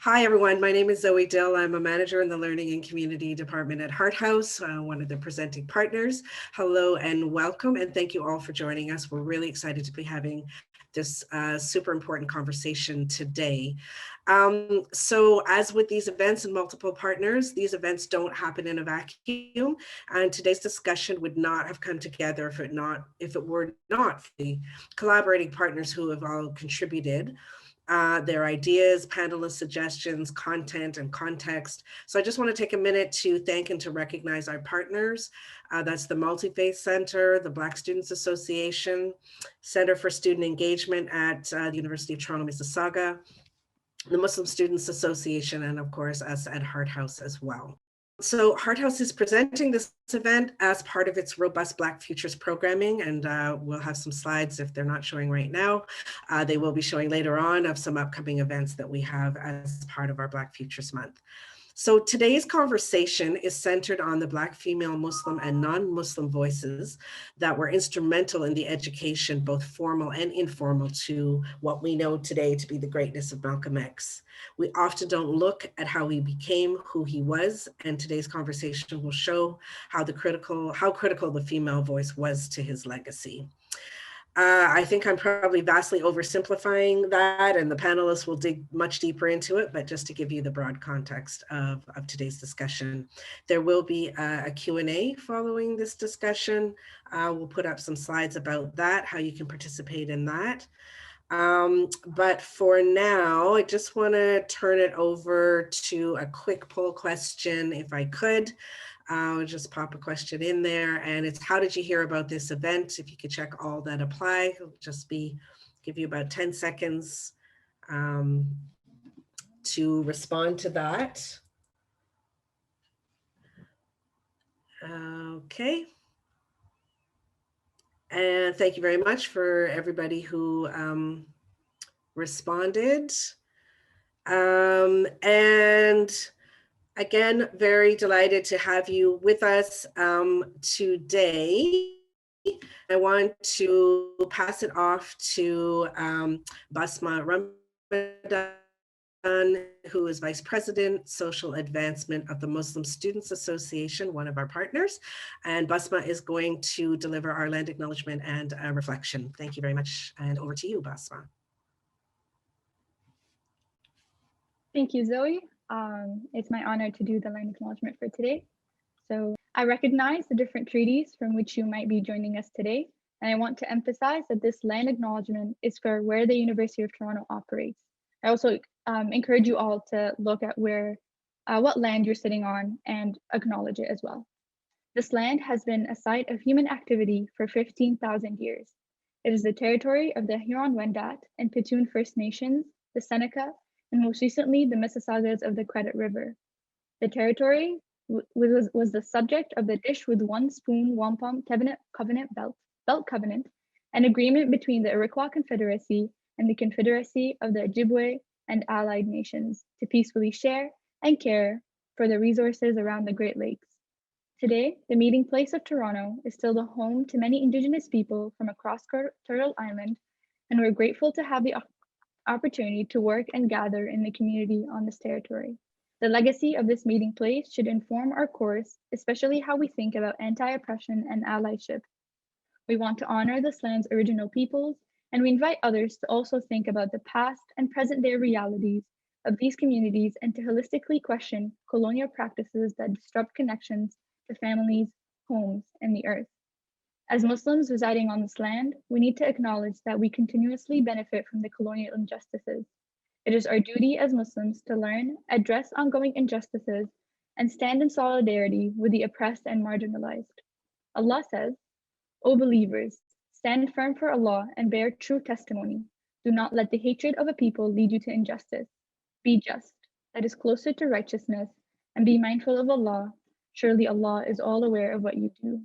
Hi, everyone. My name is Zoe Dill. I'm a manager in the Learning and Community Department at Hart House, one of the presenting partners. Hello and welcome, and thank you all for joining us. We're really excited to be having this super important conversation today. So as with these events and multiple partners, these events don't happen in a vacuum, and today's discussion would not have come together if it were not for the collaborating partners who have all contributed their ideas, panelist suggestions, content, and context. So I just want to take a minute to thank and to recognize our partners. That's the Multi-Faith Center, the Black Students Association, Center for Student Engagement at the University of Toronto, Mississauga, the Muslim Students Association, and of course us at Hart House as well. So Hart House is presenting this event as part of its robust Black Futures programming, and we'll have some slides if they're not showing right now. They will be showing later on of some upcoming events that we have as part of our Black Futures Month. So today's conversation is centered on the Black female Muslim and non-Muslim voices that were instrumental in the education, both formal and informal, to what we know today to be the greatness of Malcom X. We often don't look at how he became who he was, and today's conversation will show how critical the female voice was to his legacy. I think I'm probably vastly oversimplifying that, and the panelists will dig much deeper into it, but just to give you the broad context of today's discussion. There will be a Q&A following this discussion. We'll put up some slides about that, how you can participate in that. But for now, I just want to turn it over to a quick poll question, if I could. I'll just pop a question in there, and it's how did you hear about this event? If you could check all that apply, it'll just give you about 10 seconds to respond to that. Okay. And thank you very much for everybody who responded. And again, very delighted to have you with us today. I want to pass it off to Basma Ramadan, who is Vice President, Social Advancement of the Muslim Students Association, one of our partners. And Basma is going to deliver our land acknowledgement and reflection. Thank you very much. And over to you, Basma. Thank you, Zoe. It's my honor to do the land acknowledgement for today. So I recognize the different treaties from which you might be joining us today, and I want to emphasize that this land acknowledgement is for where the University of Toronto operates. I also encourage you all to look at what land you're sitting on and acknowledge it as well. This land has been a site of human activity for 15,000 years. It is the territory of the Huron-Wendat and Petun First Nations, the Seneca, and most recently the Mississaugas of the Credit River. The territory was the subject of the Dish with One Spoon Wampum Covenant Belt Covenant, an agreement between the Iroquois Confederacy and the Confederacy of the Ojibwe and allied nations to peacefully share and care for the resources around the Great Lakes. Today, the meeting place of Toronto is still the home to many Indigenous people from across Turtle Island, and we're grateful to have the opportunity to work and gather in the community on this territory. The legacy of this meeting place should inform our course, especially how we think about anti-oppression and allyship. We want to honor this land's original peoples, and we invite others to also think about the past and present-day realities of these communities and to holistically question colonial practices that disrupt connections to families, homes, and the earth. As Muslims residing on this land, we need to acknowledge that we continuously benefit from the colonial injustices. It is our duty as Muslims to learn, address ongoing injustices, and stand in solidarity with the oppressed and marginalized. Allah says, "O believers, stand firm for Allah and bear true testimony. Do not let the hatred of a people lead you to injustice. Be just, that is closer to righteousness, and be mindful of Allah. Surely Allah is all aware of what you do."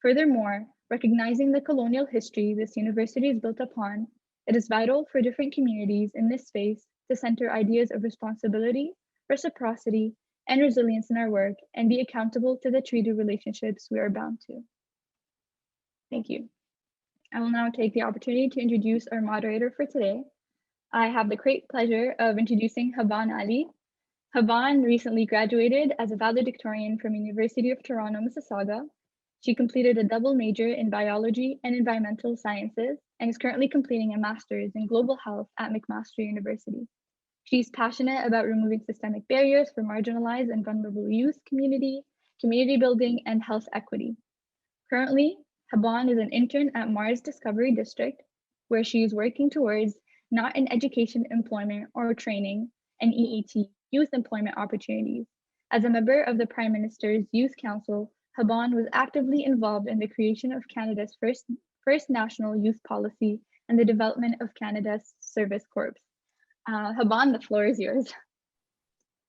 Furthermore, recognizing the colonial history this university is built upon, it is vital for different communities in this space to center ideas of responsibility, reciprocity, and resilience in our work and be accountable to the treaty relationships we are bound to. Thank you. I will now take the opportunity to introduce our moderator for today. I have the great pleasure of introducing Haban Ali. Haban recently graduated as a valedictorian from University of Toronto, Mississauga. She completed a double major in biology and environmental sciences and is currently completing a master's in global health at McMaster University. She's passionate about removing systemic barriers for marginalized and vulnerable youth community building, and health equity. Currently, Haban is an intern at Mars Discovery District, where she is working towards not in education, employment, or training, and EET, youth employment opportunities. As a member of the Prime Minister's Youth Council, Haban was actively involved in the creation of Canada's first national youth policy and the development of Canada's Service Corps. Haban, the floor is yours.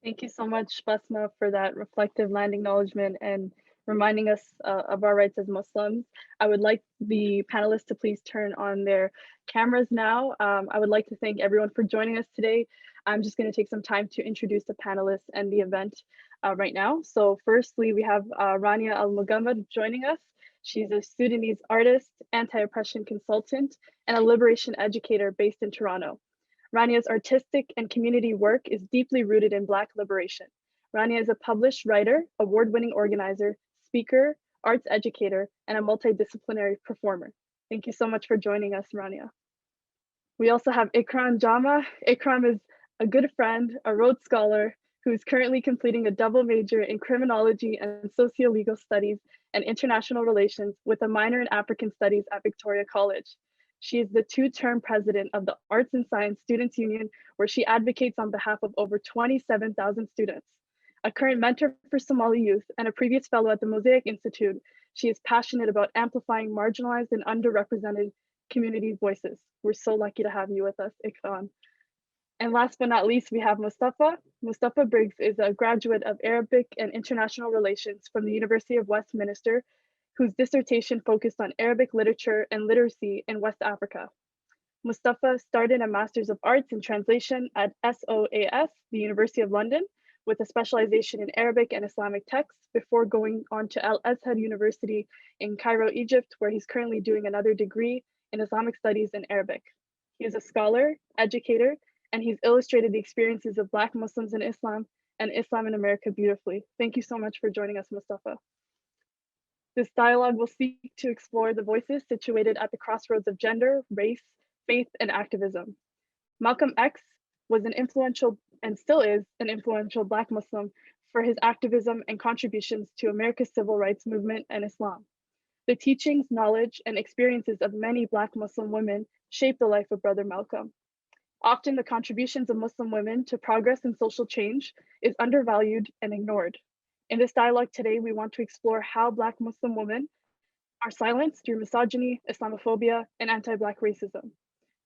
Thank you so much, Basma, for that reflective land acknowledgement and reminding us of our rights as Muslims. I would like the panelists to please turn on their cameras now. I would like to thank everyone for joining us today. I'm just going to take some time to introduce the panelists and the event right now. So firstly, we have Rania Al-Mugammad joining us. She's a Sudanese artist, anti-oppression consultant, and a liberation educator based in Toronto. Rania's artistic and community work is deeply rooted in Black liberation. Rania is a published writer, award-winning organizer, speaker, arts educator, and a multidisciplinary performer. Thank you so much for joining us, Rania. We also have Ikram Jama. Ikram is a good friend, a Rhodes Scholar, who is currently completing a double major in criminology and socio-legal studies and international relations with a minor in African studies at Victoria College. She is the two-term president of the Arts and Science Students Union, where she advocates on behalf of over 27,000 students. A current mentor for Somali youth and a previous fellow at the Mosaic Institute, she is passionate about amplifying marginalized and underrepresented community voices. We're so lucky to have you with us, Ikram. And last but not least, we have Mustafa. Mustafa Briggs is a graduate of Arabic and International Relations from the University of Westminster, whose dissertation focused on Arabic literature and literacy in West Africa. Mustafa started a Master's of Arts in Translation at SOAS, the University of London, with a specialization in Arabic and Islamic texts before going on to Al-Azhar University in Cairo, Egypt, where he's currently doing another degree in Islamic Studies and Arabic. He is a scholar, educator, and he's illustrated the experiences of Black Muslims in Islam and Islam in America beautifully. Thank you so much for joining us, Mustafa. This dialogue will seek to explore the voices situated at the crossroads of gender, race, faith, and activism. Malcom X was an influential, and still is, an influential Black Muslim for his activism and contributions to America's civil rights movement and Islam. The teachings, knowledge, and experiences of many Black Muslim women shaped the life of Brother Malcolm. Often the contributions of Muslim women to progress and social change is undervalued and ignored. In this dialogue today, we want to explore how Black Muslim women are silenced through misogyny, Islamophobia, and anti-Black racism.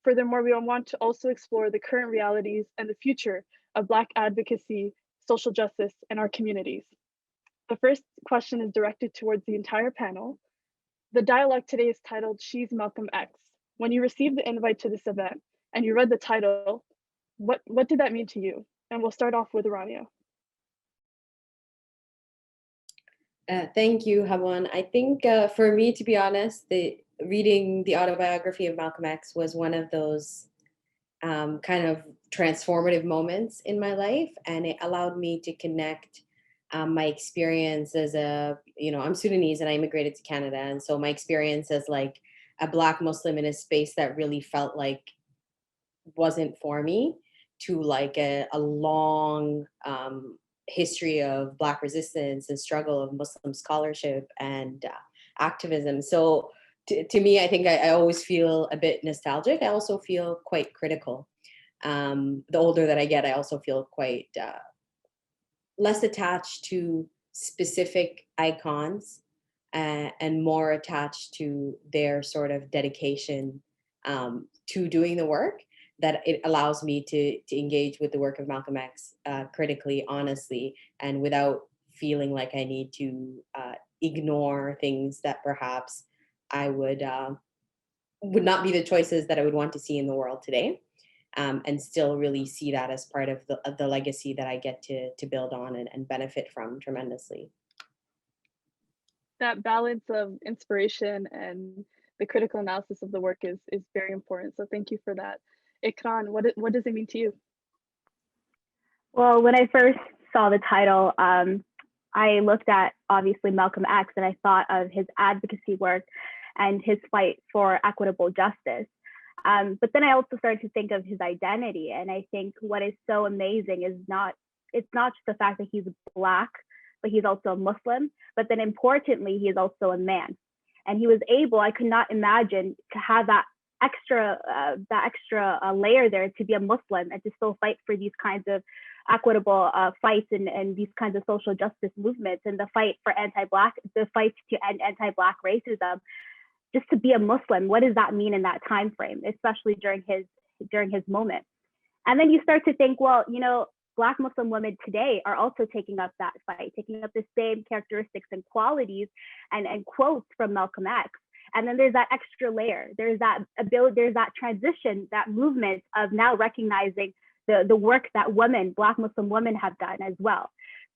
Furthermore, we want to also explore the current realities and the future of Black advocacy, social justice, in our communities. The first question is directed towards the entire panel. The dialogue today is titled She's Malcom X. When you received the invite to this event and you read the title, what did that mean to you? And we'll start off with Rania. Thank you, Hawan. I think for me, to be honest, reading the autobiography of Malcolm X was one of those kind of transformative moments in my life, and it allowed me to connect my experience as I'm Sudanese and I immigrated to Canada, and so my experience as like a Black Muslim in a space that really felt like wasn't for me, to like a long history of Black resistance and struggle of Muslim scholarship and activism. So to me, I think I always feel a bit nostalgic. I also feel quite critical. The older that I get, I also feel quite less attached to specific icons and more attached to their sort of dedication to doing the work, that it allows me to engage with the work of Malcolm X critically, honestly, and without feeling like I need to ignore things that perhaps I would not be the choices that I would want to see in the world today, and still really see that as part of the legacy that I get to build on and benefit from tremendously. That balance of inspiration and the critical analysis of the work is very important. So thank you for that. Ikran, what does it mean to you? Well, when I first saw the title, I looked at obviously Malcolm X, and I thought of his advocacy work and his fight for equitable justice. But then I also started to think of his identity, and I think what is so amazing is it's not just the fact that he's Black, but he's also a Muslim. But then importantly, he is also a man, and he was able. I could not imagine to have that extra layer there, to be a Muslim and to still fight for these kinds of equitable fights and these kinds of social justice movements, and the fight for the fight to end anti-Black racism. Just to be a Muslim, what does that mean in that time frame, especially during his moment? And then you start to think, well, Black Muslim women today are also taking up that fight, taking up the same characteristics and qualities and quotes from Malcolm X. And then there's that extra layer. There's that ability, there's that transition, that movement of now recognizing the work that Black Muslim women have done as well.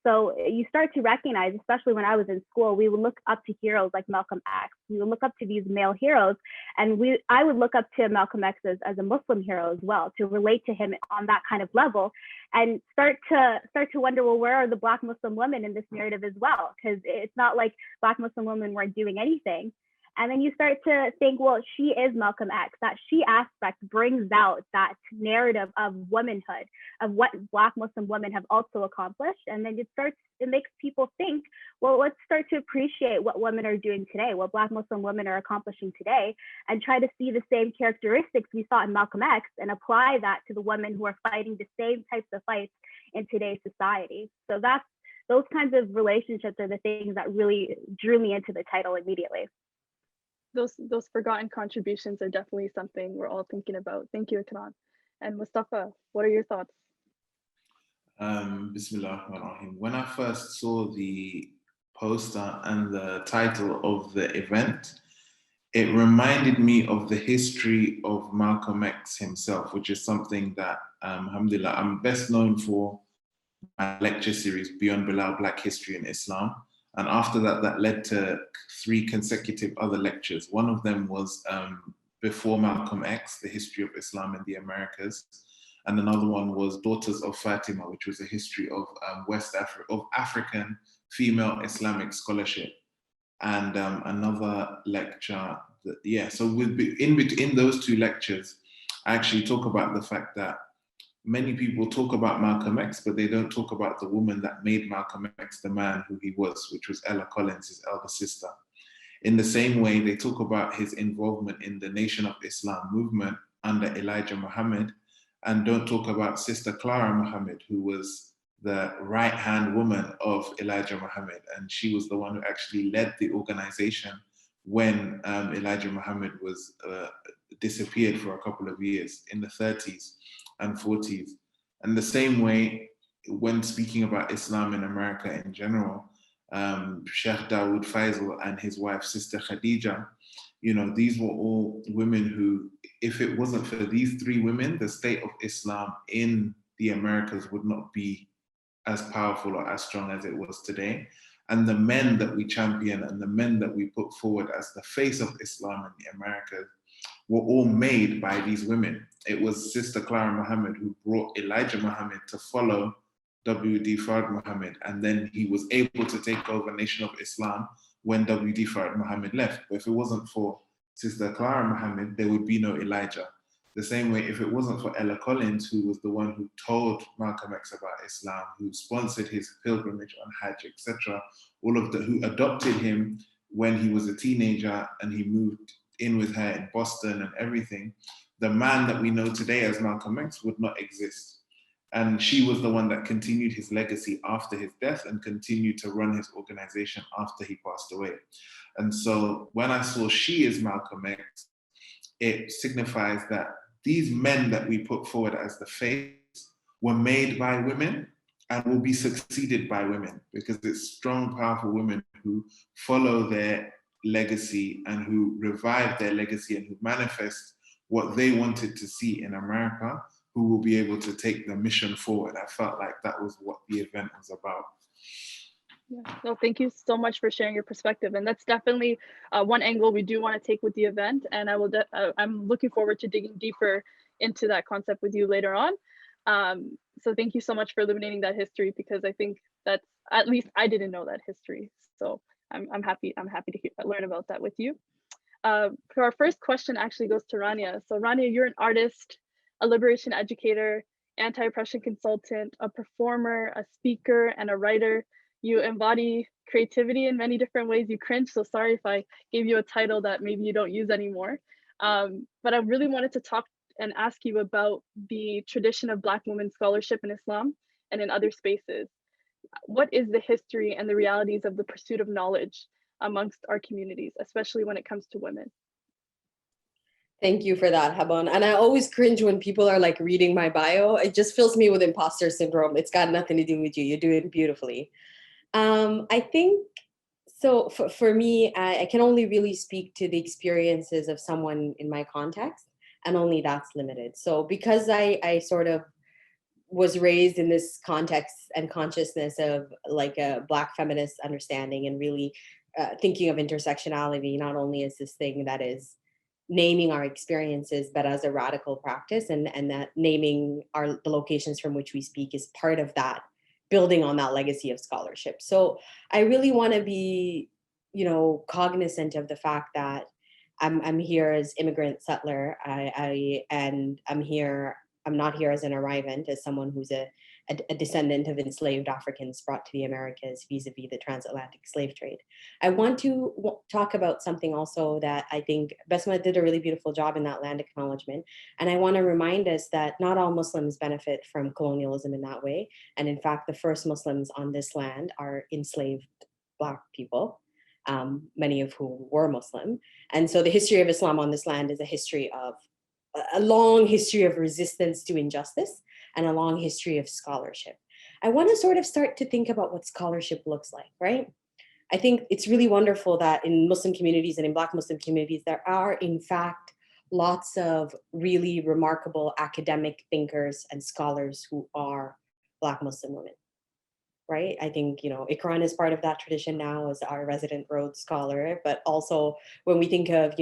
So you start to recognize, especially when I was in school, we would look up to heroes like Malcolm X. We would look up to these male heroes, and I would look up to Malcolm X as a Muslim hero as well, to relate to him on that kind of level, and start to wonder, well, where are the Black Muslim women in this narrative as well? Because it's not like Black Muslim women weren't doing anything. And then you start to think, well, she is Malcolm X. That she aspect brings out that narrative of womanhood, of what Black Muslim women have also accomplished. And then it makes people think, well, let's start to appreciate what women are doing today, what Black Muslim women are accomplishing today, and try to see the same characteristics we saw in Malcolm X and apply that to the women who are fighting the same types of fights in today's society. So those kinds of relationships are the things that really drew me into the title immediately. Those forgotten contributions are definitely something we're all thinking about. Thank you, Ikran. And Mustafa, what are your thoughts? Bismillah ar-Rahman ar-Rahim. When I first saw the poster and the title of the event, it reminded me of the history of Malcolm X himself, which is something that, alhamdulillah, I'm best known for my lecture series, Beyond Bilal, Black History in Islam. And after that led to 3 consecutive other lectures. One of them was Before Malcolm X, the history of Islam in the Americas. And another one was Daughters of Fatima, which was a history of African female Islamic scholarship. And another lecture, so in those 2 lectures, I actually talk about the fact that many people talk about Malcolm X, but they don't talk about the woman that made Malcolm X the man who he was, which was Ella Collins, his elder sister. In the same way, they talk about his involvement in the Nation of Islam movement under Elijah Muhammad, and don't talk about Sister Clara Muhammad, who was the right-hand woman of Elijah Muhammad. And she was the one who actually led the organization when Elijah Muhammad was disappeared for a couple of years in the 30s and 40s. And the same way, when speaking about Islam in America in general, Sheikh Dawood Faisal and his wife, Sister Khadija, these were all women who, if it wasn't for these 3 women, the state of Islam in the Americas would not be as powerful or as strong as it was today. And the men that we champion and the men that we put forward as the face of Islam in the Americas were all made by these women. It was Sister Clara Muhammad who brought Elijah Muhammad to follow W.D. Fard Muhammad, and then he was able to take over Nation of Islam when W.D. Fard Muhammad left. But if it wasn't for Sister Clara Muhammad, there would be no Elijah. The same way, if it wasn't for Ella Collins, who was the one who told Malcolm X about Islam, who sponsored his pilgrimage on Hajj, etc., who adopted him when he was a teenager and he moved in with her in Boston and everything, the man that we know today as Malcolm X would not exist. And she was the one that continued his legacy after his death and continued to run his organization after he passed away. And so when I saw she is Malcolm X, it signifies that these men that we put forward as the face were made by women and will be succeeded by women, because it's strong, powerful women who follow their legacy and who revive their legacy and who manifest what they wanted to see in America, who will be able to take the mission forward. I felt like that was what the event was about. Yeah, well, thank you so much for sharing your perspective. And that's definitely one angle we do want to take with the event. And I'm looking forward to digging deeper into that concept with you later on. So thank you so much for illuminating that history, because I think that's, at least I didn't know that history. So I'm happy to learn about that with you. So our first question actually goes to Rania. So Rania, you're an artist, a liberation educator, anti-oppression consultant, a performer, a speaker, and a writer. You embody creativity in many different ways. You cringe, so sorry if I gave you a title that maybe you don't use anymore. But I really wanted to talk and ask you about the tradition of Black women scholarship in Islam and in other spaces. What is the history and the realities of the pursuit of knowledge amongst our communities, especially when it comes to women? Thank you for that, Habon. And I always cringe when people are like reading my bio. It just fills me with imposter syndrome. It's got nothing to do with you. You do it beautifully. I think, so for me, I can only really speak to the experiences of someone in my context, and only that's limited. So because I sort of was raised in this context and consciousness of like a Black feminist understanding, and really thinking of intersectionality not only as this thing that is naming our experiences, but as a radical practice, and that naming the locations from which we speak is part of that, building on that legacy of scholarship. So I really want to be, cognizant of the fact that I'm here as immigrant settler. And I'm not here as an arrivant, as someone who's a descendant of enslaved Africans brought to the Americas vis-a-vis the transatlantic slave trade. I want to talk about something also that I think Besma did a really beautiful job in that land acknowledgement. And I want to remind us that not all Muslims benefit from colonialism in that way. And in fact, the first Muslims on this land are enslaved Black people, many of whom were Muslim. And so the history of Islam on this land is a long history of resistance to injustice and a long history of scholarship. I want to sort of start to think about what scholarship looks like, right? I think it's really wonderful that in Muslim communities and in Black Muslim communities, there are in fact lots of really remarkable academic thinkers and scholars who are Black Muslim women, right? I think, Ikran is part of that tradition now as our resident Rhodes Scholar, but also when we think of,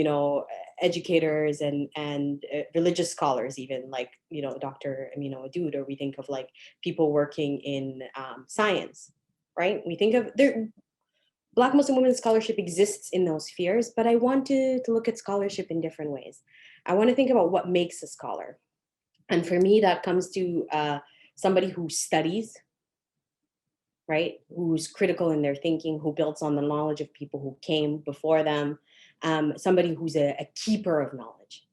educators and religious scholars, even like, Dr. Amina Wadud, or we think of like people working in science, right? We think of Black Muslim women's scholarship exists in those spheres, but I want to look at scholarship in different ways. I want to think about what makes a scholar. And for me, that comes to somebody who studies, right? Who's critical in their thinking, who builds on the knowledge of people who came before them, somebody who's a keeper of knowledge.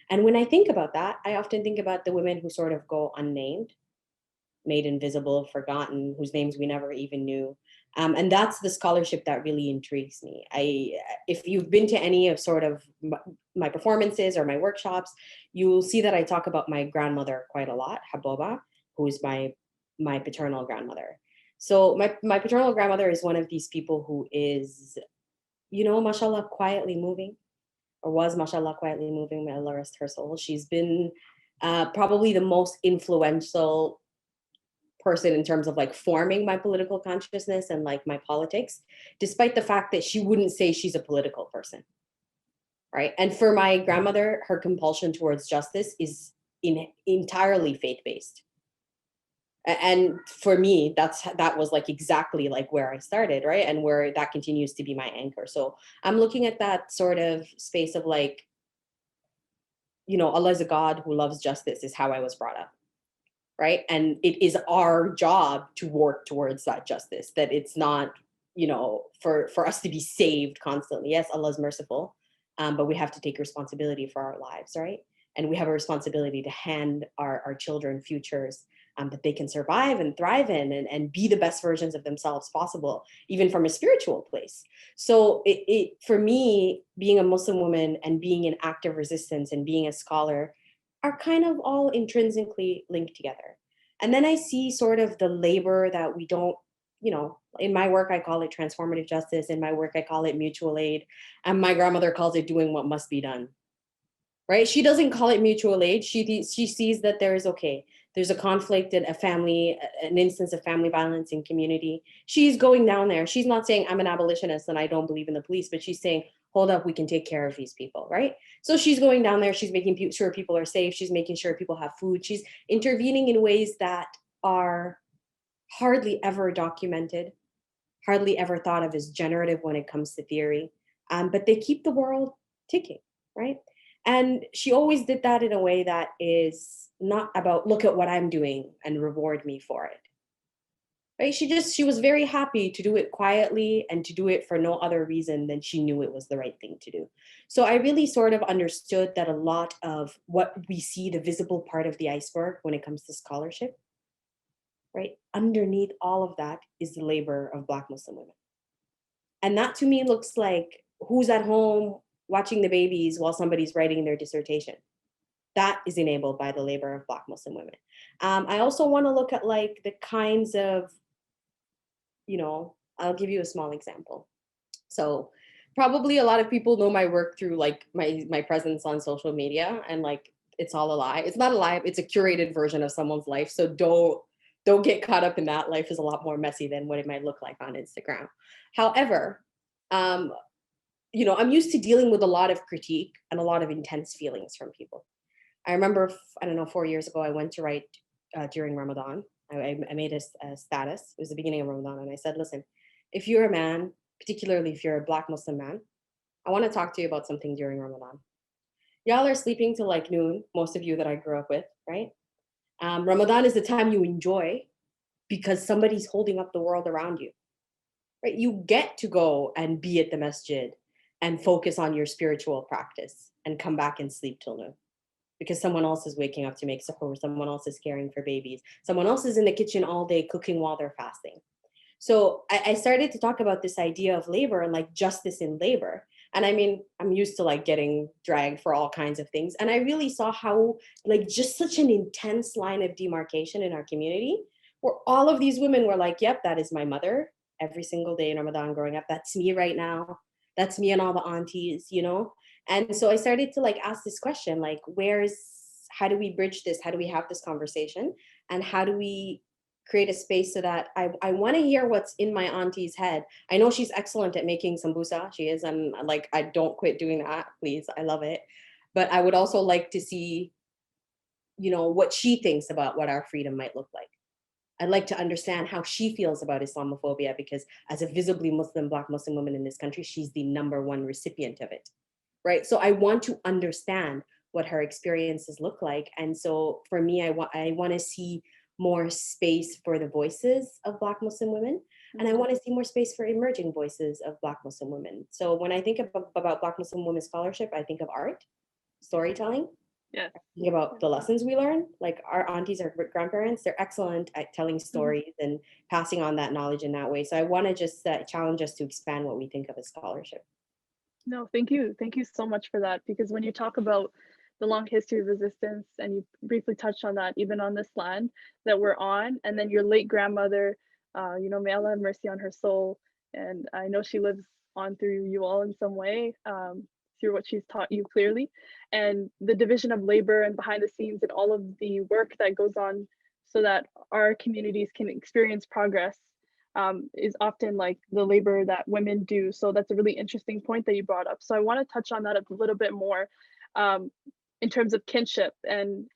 And when I think about that, I often think about the women who sort of go unnamed, made invisible, forgotten, whose names we never even knew. And that's the scholarship that really intrigues me. If you've been to any of sort of my performances or my workshops, you will see that I talk about my grandmother quite a lot, Haboba, who is my paternal grandmother. So my paternal grandmother is one of these people who is, mashallah, quietly moving, or was, mashallah, quietly moving, may Allah rest her soul. She's been probably the most influential person in terms of like forming my political consciousness and like my politics, despite the fact that she wouldn't say she's a political person, right? And for my grandmother, her compulsion towards justice is entirely faith-based. And for me, that was like exactly like where I started, right? And where that continues to be my anchor. So I'm looking at that sort of space of like, Allah is a God who loves justice is how I was brought up, right? And it is our job to work towards that justice, that it's not, for us to be saved constantly. Yes, Allah is merciful, but we have to take responsibility for our lives, right? And we have a responsibility to hand our children futures that they can survive and thrive in, and be the best versions of themselves possible, even from a spiritual place. So for me, being a Muslim woman and being in active resistance and being a scholar are kind of all intrinsically linked together. And then I see sort of the labor that we don't, in my work, I call it transformative justice. In my work, I call it mutual aid. And my grandmother calls it doing what must be done, right? She doesn't call it mutual aid. She sees that there's a conflict in a family, an instance of family violence in community. She's going down there. She's not saying I'm an abolitionist and I don't believe in the police, but she's saying, hold up, we can take care of these people, right? So she's going down there, she's making sure people are safe, she's making sure people have food, she's intervening in ways that are hardly ever documented, hardly ever thought of as generative when it comes to theory, but they keep the world ticking, right? And she always did that in a way that is not about, look at what I'm doing and reward me for it. Right? She was very happy to do it quietly and to do it for no other reason than she knew it was the right thing to do. So I really sort of understood that a lot of what we see, the visible part of the iceberg when it comes to scholarship, right? Underneath all of that is the labor of Black Muslim women. And that to me looks like who's at home watching the babies while somebody's writing their dissertation. That is enabled by the labor of Black Muslim women. I also want to look at like the kinds of, I'll give you a small example. So probably a lot of people know my work through like my presence on social media, and like it's all a lie. It's not a lie, it's a curated version of someone's life. So don't get caught up in that. Life is a lot more messy than what it might look like on Instagram. However, I'm used to dealing with a lot of critique and a lot of intense feelings from people. I remember, 4 years ago, I went to write during Ramadan. I made a status. It was the beginning of Ramadan. And I said, listen, if you're a man, particularly if you're a Black Muslim man, I want to talk to you about something during Ramadan. Y'all are sleeping till like noon, most of you that I grew up with, right? Ramadan is the time you enjoy because somebody's holding up the world around you, right? You get to go and be at the masjid and focus on your spiritual practice and come back and sleep till noon, because someone else is waking up to make suhoor, someone else is caring for babies, someone else is in the kitchen all day cooking while they're fasting. So I started to talk about this idea of labor and like justice in labor. And I mean, I'm used to like getting dragged for all kinds of things. And I really saw how like just such an intense line of demarcation in our community, where all of these women were like, yep, that is my mother every single day in Ramadan growing up. That's me right now. That's me and all the aunties, And so I started to like ask this question, like, how do we bridge this? How do we have this conversation? And how do we create a space so that I want to hear what's in my auntie's head? I know she's excellent at making sambusa. She is. And like, I don't quit doing that, please. I love it. But I would also like to see, what she thinks about what our freedom might look like. I'd like to understand how she feels about Islamophobia, because as a visibly Muslim, Black Muslim woman in this country, she's the #1 recipient of it, right? So I want to understand what her experiences look like. And so for me, I want to see more space for the voices of Black Muslim women. And I want to see more space for emerging voices of Black Muslim women. So when I think about Black Muslim women scholarship, I think of art, storytelling. Yeah. Think about the lessons we learn. Like our aunties, our grandparents, they're excellent at telling stories and passing on that knowledge in that way. So I want to just challenge us to expand what we think of as scholarship. No, thank you. Thank you so much for that. Because when you talk about the long history of resistance, and you briefly touched on that, even on this land that we're on, and then your late grandmother, may Allah have mercy on her soul. And I know she lives on through you all in some way, through what she's taught you clearly, and the division of labor and behind the scenes and all of the work that goes on so that our communities can experience progress is often like the labor that women do. So that's a really interesting point that you brought up. So I want to touch on that a little bit more in terms of kinship and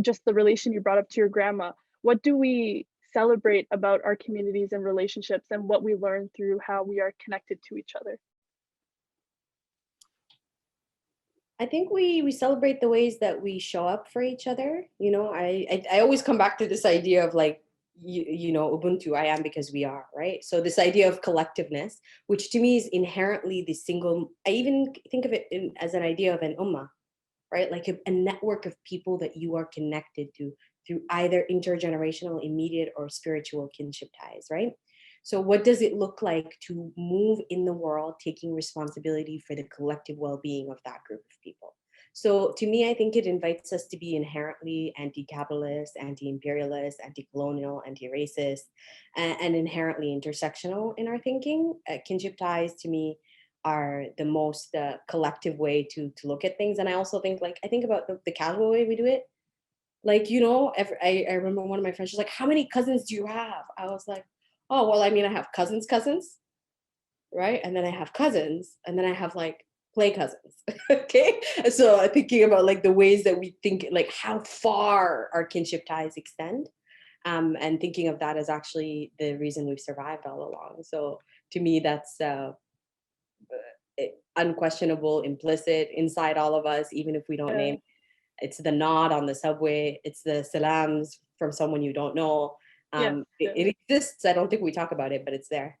just the relation you brought up to your grandma. What do we celebrate about our communities and relationships, and what we learn through how we are connected to each other? I think we celebrate the ways that we show up for each other. I always come back to this idea of like, Ubuntu, I am because we are, right? So this idea of collectiveness, which to me is inherently the single, I even think of it as an idea of an ummah, right? Like a network of people that you are connected to through either intergenerational, immediate, or spiritual kinship ties, right? So what does it look like to move in the world, taking responsibility for the collective well-being of that group of people? So to me, I think it invites us to be inherently anti-capitalist, anti-imperialist, anti-colonial, anti-racist, and inherently intersectional in our thinking. Kinship ties to me are the most collective way to look at things. And I also think I think about the casual way we do it. Like, I remember one of my friends, she's like, how many cousins do you have? I was like, oh, well, I mean, I have cousins, right? And then I have cousins, and then I have like play cousins. Okay, so thinking about like the ways that we think, like how far our kinship ties extend, and thinking of that as actually the reason we've survived all along. So to me, that's unquestionable, implicit inside all of us, even if we don't name. It's the nod on the subway. It's the salams from someone you don't know. It exists. I don't think we talk about it, but it's there.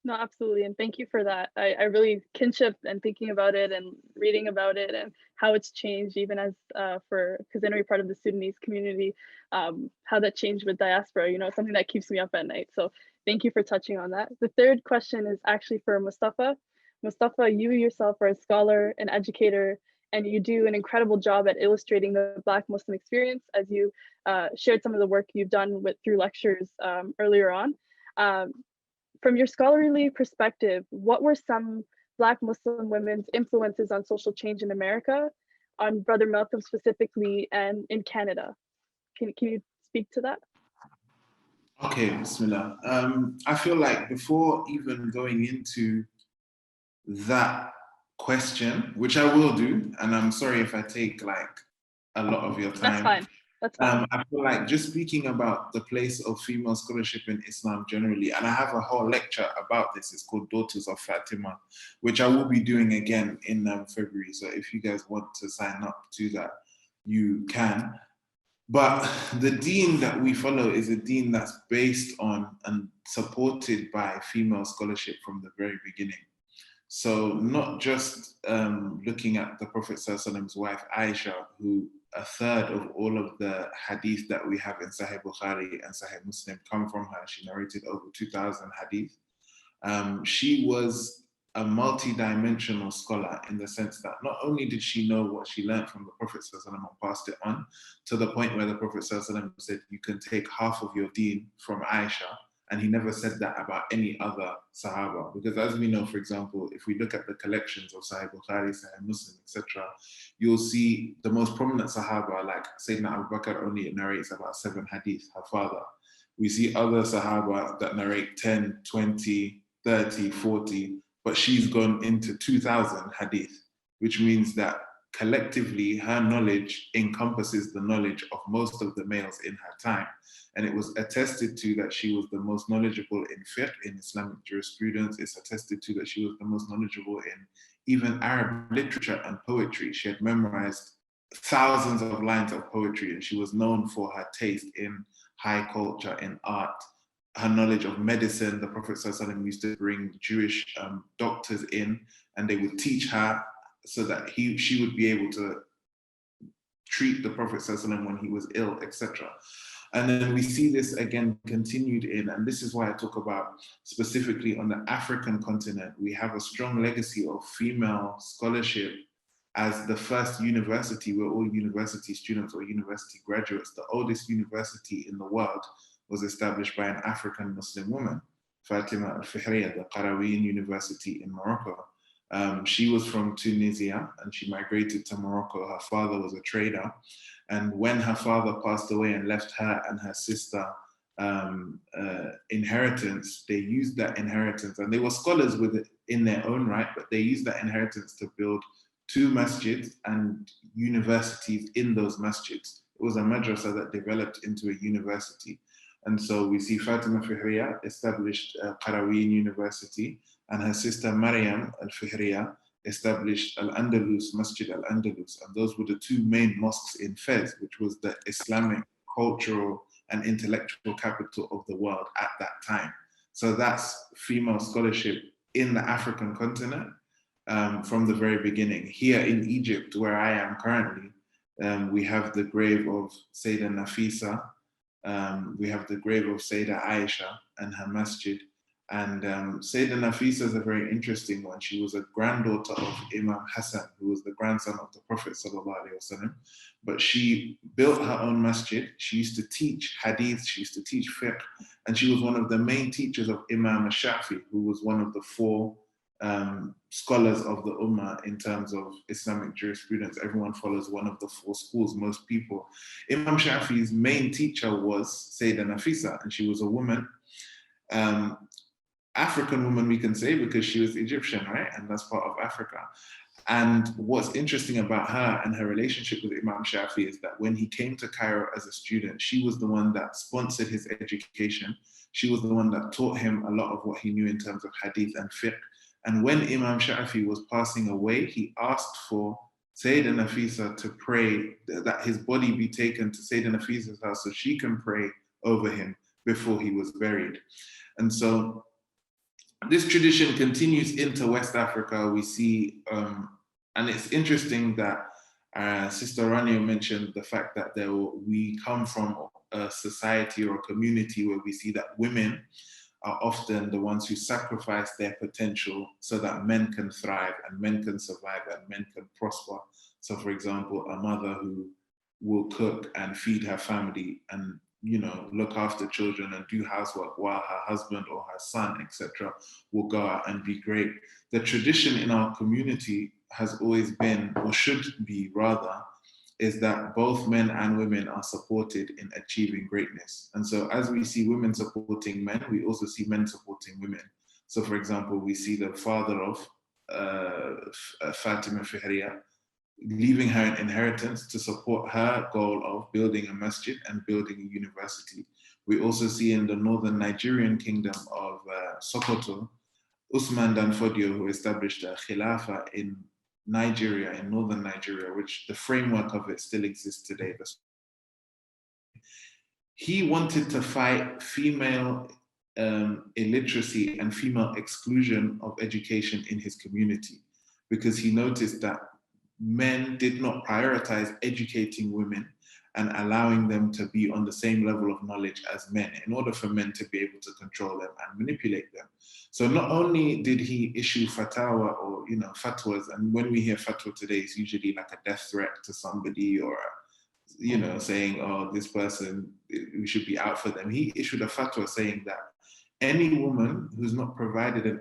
No, absolutely. And thank you for that. I really kinship and thinking about it and reading about it and how it's changed, even as because I know you're part of the Sudanese community, how that changed with diaspora, it's something that keeps me up at night. So thank you for touching on that. The third question is actually for Mustafa. Mustafa, you yourself are a scholar, an educator, and you do an incredible job at illustrating the Black Muslim experience, as you shared some of the work you've done through lectures earlier on. From your scholarly perspective, what were some Black Muslim women's influences on social change in America, on Brother Malcolm specifically, and in Canada? Can you speak to that? Okay, Bismillah. I feel like before even going into that question, which I will do, and I'm sorry if I take like a lot of your time. That's fine. That's fine. I feel like just speaking about the place of female scholarship in Islam generally, and I have a whole lecture about this. It's called Daughters of Fatima, which I will be doing again in February. So if you guys want to sign up to that, you can. But the deen that we follow is a deen that's based on and supported by female scholarship from the very beginning. So not just looking at the Prophet ﷺ's wife, Aisha, who a third of all of the hadith that we have in Sahih Bukhari and Sahih Muslim come from her. She narrated over 2,000 hadith. She was a multi-dimensional scholar in the sense that not only did she know what she learned from the Prophet ﷺ and passed it on, to the point where the Prophet ﷺ said, you can take half of your deen from Aisha, and he never said that about any other Sahaba. Because as we know, for example, if we look at the collections of Sahih Bukhari, Sahih Muslim, etc., you'll see the most prominent Sahaba, like Sayyidina Abu Bakr, only narrates about 7 hadith, her father. We see other Sahaba that narrate 10, 20, 30, 40, but she's gone into 2,000 hadith, which means that collectively her knowledge encompasses the knowledge of most of the males in her time. And it was attested to that she was the most knowledgeable in fiqh, in Islamic jurisprudence. It's attested to that she was the most knowledgeable in even Arab literature and poetry. She had memorized thousands of lines of poetry, and she was known for her taste in high culture, in art, her knowledge of medicine. The Prophet ﷺ used to bring Jewish doctors in, and they would teach her so that she would be able to treat the Prophet ﷺ when he was ill, etc. And then we see this again continued in, and this is why I talk about specifically on the African continent, we have a strong legacy of female scholarship as the first university where all university students or university graduates, the oldest university in the world was established by an African Muslim woman, Fatima al-Fihriya, the Qarawiyyin University in Morocco. She was from Tunisia and she migrated to Morocco. Her father was a trader. And when her father passed away and left her and her sister inheritance, they used that inheritance, and they were scholars with it in their own right, but they used that inheritance to build 2 masjids and universities in those masjids. It was a madrasa that developed into a university. And so we see Fatima Fihriya established Qarawiyyin University, and her sister Maryam al-Fihriya established Al-Andalus, Masjid Al-Andalus. And those were the 2 main mosques in Fez, which was the Islamic, cultural, and intellectual capital of the world at that time. So that's female scholarship in the African continent from the very beginning. Here in Egypt, where I am currently, we have the grave of Sayyidah Nafisa. We have the grave of Sayyidah Aisha and her masjid. And Sayyidah Nafisa is a very interesting one. She was a granddaughter of Imam Hassan, who was the grandson of the Prophet ﷺ. But she built her own masjid. She used to teach hadith, she used to teach fiqh, and she was one of the main teachers of Imam al-Shafi, who was one of the 4 scholars of the Ummah in terms of Islamic jurisprudence. Everyone follows one of the 4 schools, most people. Imam Shafi's main teacher was Sayyidah Nafisa, and she was a woman. African woman, we can say, because she was Egyptian, right? And that's part of Africa. And what's interesting about her and her relationship with Imam Shafi is that when he came to Cairo as a student, she was the one that sponsored his education. She was the one that taught him a lot of what he knew in terms of hadith and fiqh. And when Imam Shafi was passing away, he asked for Sayyidina Nafisa to pray that his body be taken to Sayyidina Nafisa's house so she can pray over him before he was buried. And so this tradition continues into West Africa. We see, and it's interesting that Sister Rania mentioned the fact that we come from a society or a community where we see that women are often the ones who sacrifice their potential so that men can thrive and men can survive and men can prosper. So for example, a mother who will cook and feed her family and look after children and do housework while her husband or her son, etc., will go out and be great. The tradition in our community has always been, or should be rather, is that both men and women are supported in achieving greatness. And so as we see women supporting men, we also see men supporting women. So for example, we see the father of Fatima Fihriya leaving her an inheritance to support her goal of building a masjid and building a university. We also see in the northern Nigerian kingdom of Sokoto, Usman Dan Fodio, who established a khilafah in Nigeria, in northern Nigeria, which the framework of it still exists today. He wanted to fight female illiteracy and female exclusion of education in his community, because he noticed that men did not prioritize educating women and allowing them to be on the same level of knowledge as men in order for men to be able to control them and manipulate them. So not only did he issue fatwa or fatwas, and when we hear fatwa today, it's usually like a death threat to somebody or saying, oh, this person, we should be out for them. He issued a fatwa saying that any woman who's not provided an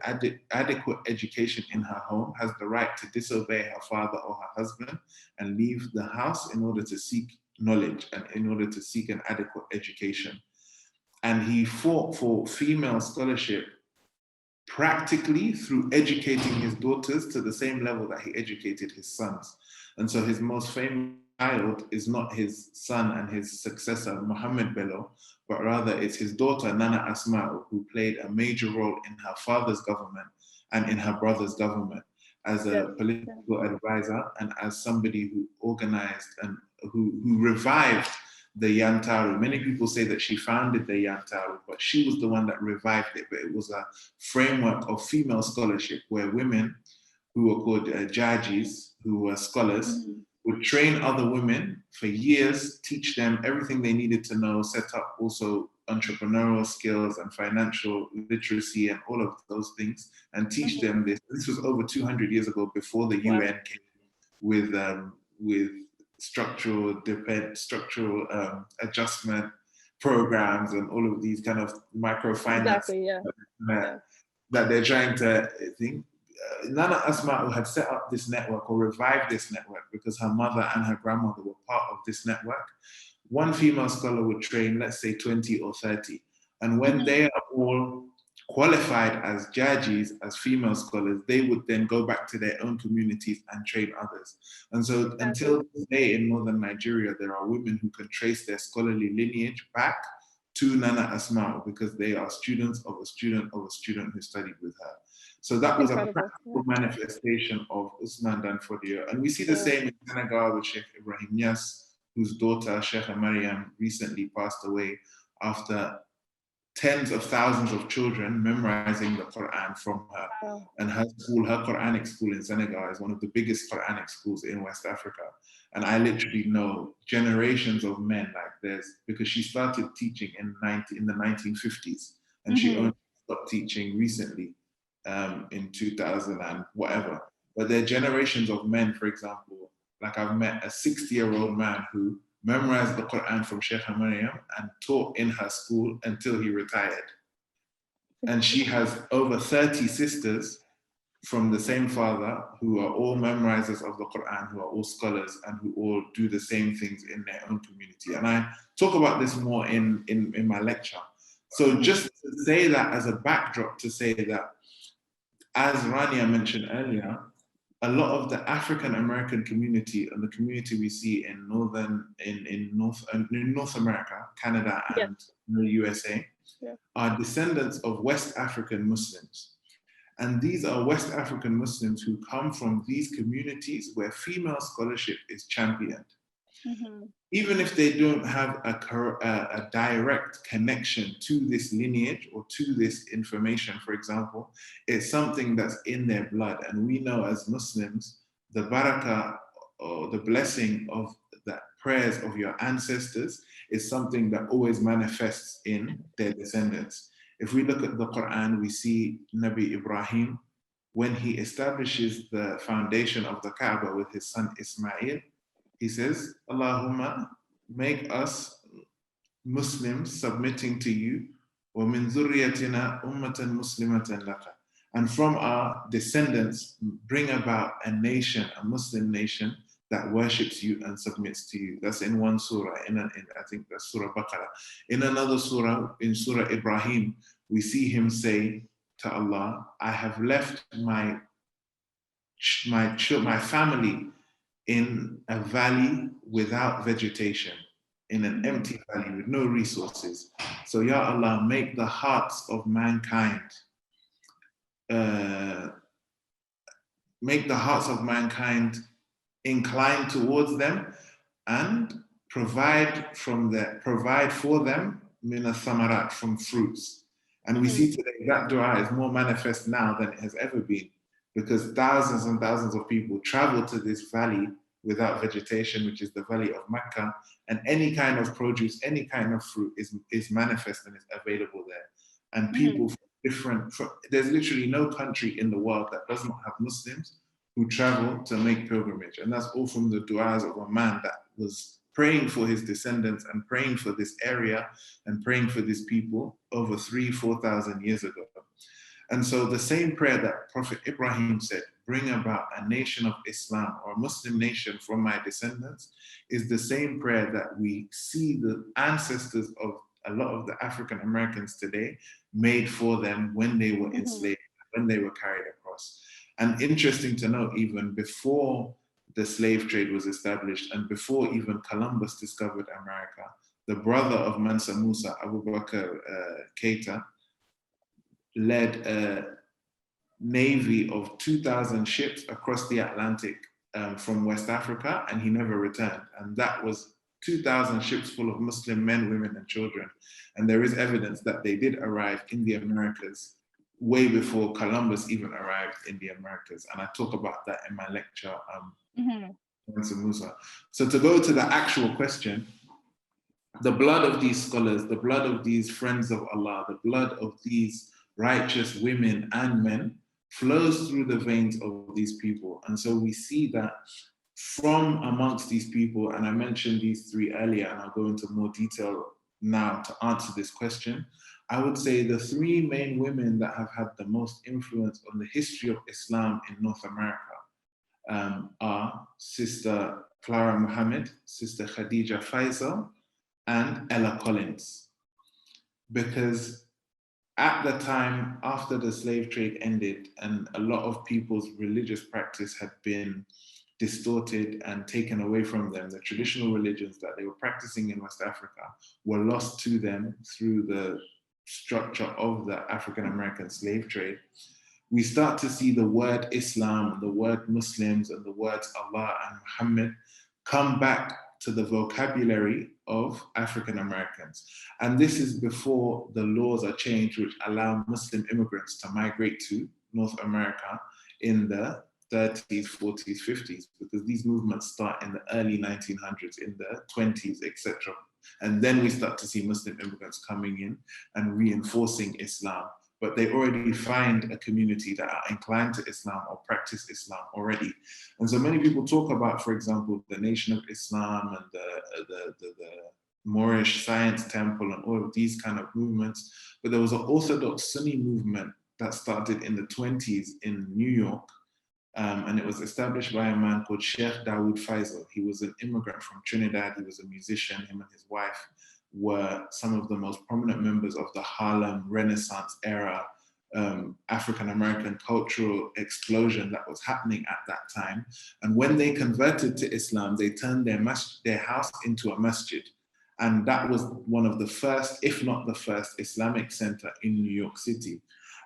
adequate education in her home has the right to disobey her father or her husband and leave the house in order to seek knowledge and in order to seek an adequate education. And he fought for female scholarship practically through educating his daughters to the same level that he educated his sons. And so his most famous child is not his son and his successor, Muhammad Bello, but rather it's his daughter, Nana Asma'u, who played a major role in her father's government and in her brother's government as a political advisor and as somebody who organized and who revived the Yantaru. Many people say that she founded the Yantaru, but she was the one that revived it. But it was a framework of female scholarship where women who were called jajis, who were scholars, would train other women for years, teach them everything they needed to know, set up also entrepreneurial skills and financial literacy and all of those things, and teach them this. This was over 200 years ago, before the UN came with structural adjustment programs and all of these kind of microfinance that they're trying to think. Nana Asma'u had set up this network or revived this network because her mother and her grandmother were part of this network. One female scholar would train, let's say 20 or 30. And when they are all qualified as jajis, as female scholars, they would then go back to their own communities and train others. And so until today in northern Nigeria, there are women who can trace their scholarly lineage back to Nana Asma'u because they are students of a student of a student who studied with her. So that was a practical manifestation of Usman Dan Fodio. And we see the same in Senegal with Sheikh Ibrahim Niass, whose daughter, Sheikha Mariam, recently passed away after tens of thousands of children memorizing the Quran from her. And her school, her Quranic school in Senegal, is one of the biggest Quranic schools in West Africa. And I literally know generations of men like this because she started teaching in the 1950s, and she only stopped teaching recently in 2000 and whatever. But there are generations of men, for example, like I've met a 60-year-old man who memorized the Quran from Sheikha Mariam and taught in her school until he retired. And she has over 30 sisters from the same father who are all memorizers of the Quran, who are all scholars and who all do the same things in their own community. And I talk about this more in my lecture, So just to say that as a backdrop, to say that, as Rania mentioned earlier, a lot of the African American community and the community we see in North America, Canada, and the USA are descendants of West African Muslims. And these are West African Muslims who come from these communities where female scholarship is championed. Even if they don't have a direct connection to this lineage or to this information, for example, it's something that's in their blood. And we know as Muslims, the barakah or the blessing of the prayers of your ancestors is something that always manifests in their descendants. If we look at the Quran, we see Nabi Ibrahim, when he establishes the foundation of the Kaaba with his son Ismail, he says, Allahumma, make us Muslims submitting to you, وَمِن ذُرِّيَّتِنَا أُمَّةً مُسْلِمَةً لَكَ. And from our descendants, bring about a nation, a Muslim nation, that worships you and submits to you. That's in one surah, I think that's Surah Baqarah. In another surah, in Surah Ibrahim, we see him say to Allah, I have left my family in a valley without vegetation, in an empty valley with no resources. So Ya Allah, make the hearts of mankind, incline towards them and provide for them min ath-thamarat, from fruits. And we see today that dua is more manifest now than it has ever been, because thousands and thousands of people travel to this valley without vegetation, which is the valley of Mecca, and any kind of produce, any kind of fruit is manifest and is available there. And people there's literally no country in the world that does not have Muslims who travel to make pilgrimage. And that's all from the du'as of a man that was praying for his descendants and praying for this area and praying for these people over 3,000-4,000 years ago. And so the same prayer that Prophet Ibrahim said, bring about a nation of Islam or a Muslim nation from my descendants, is the same prayer that we see the ancestors of a lot of the African Americans today made for them when they were enslaved, when they were carried across. And interesting to note, even before the slave trade was established and before even Columbus discovered America, the brother of Mansa Musa, Abu Bakr Keita, led a navy of 2,000 ships across the Atlantic from West Africa, and he never returned. And that was 2,000 ships full of Muslim men, women, and children. And there is evidence that they did arrive in the Americas way before Columbus even arrived in the Americas. And I talk about that in my lecture, Mansa Musa. So to go to the actual question, the blood of these scholars, the blood of these friends of Allah, the blood of these righteous women and men flows through the veins of these people. And so we see that from amongst these people, and I mentioned these three earlier, and I'll go into more detail now to answer this question. I would say the three main women that have had the most influence on the history of Islam in North America are Sister Clara Muhammad, Sister Khadija Faisal, and Ella Collins. Because at the time after the slave trade ended and a lot of people's religious practice had been distorted and taken away from them, the traditional religions that they were practicing in West Africa were lost to them through the structure of the African American slave trade. We start to see the word Islam, the word Muslims, and the words Allah and Muhammad come back to the vocabulary of African Americans. And this is before the laws are changed which allow Muslim immigrants to migrate to North America in the 30s, 40s, 50s, because these movements start in the early 1900s, in the 20s, etc. And then we start to see Muslim immigrants coming in and reinforcing Islam. But they already find a community that are inclined to Islam or practice Islam already. And so many people talk about, for example, the Nation of Islam and the Moorish Science Temple and all of these kind of movements. But there was an Orthodox Sunni movement that started in the 20s in New York. And it was established by a man called Sheikh Dawood Faisal. He was an immigrant from Trinidad. He was a musician, him and his wife. were some of the most prominent members of the Harlem Renaissance era African-American cultural explosion that was happening at that time. And when they converted to Islam, they turned their house into a masjid. And that was one of the first, if not the first, Islamic center in New York City.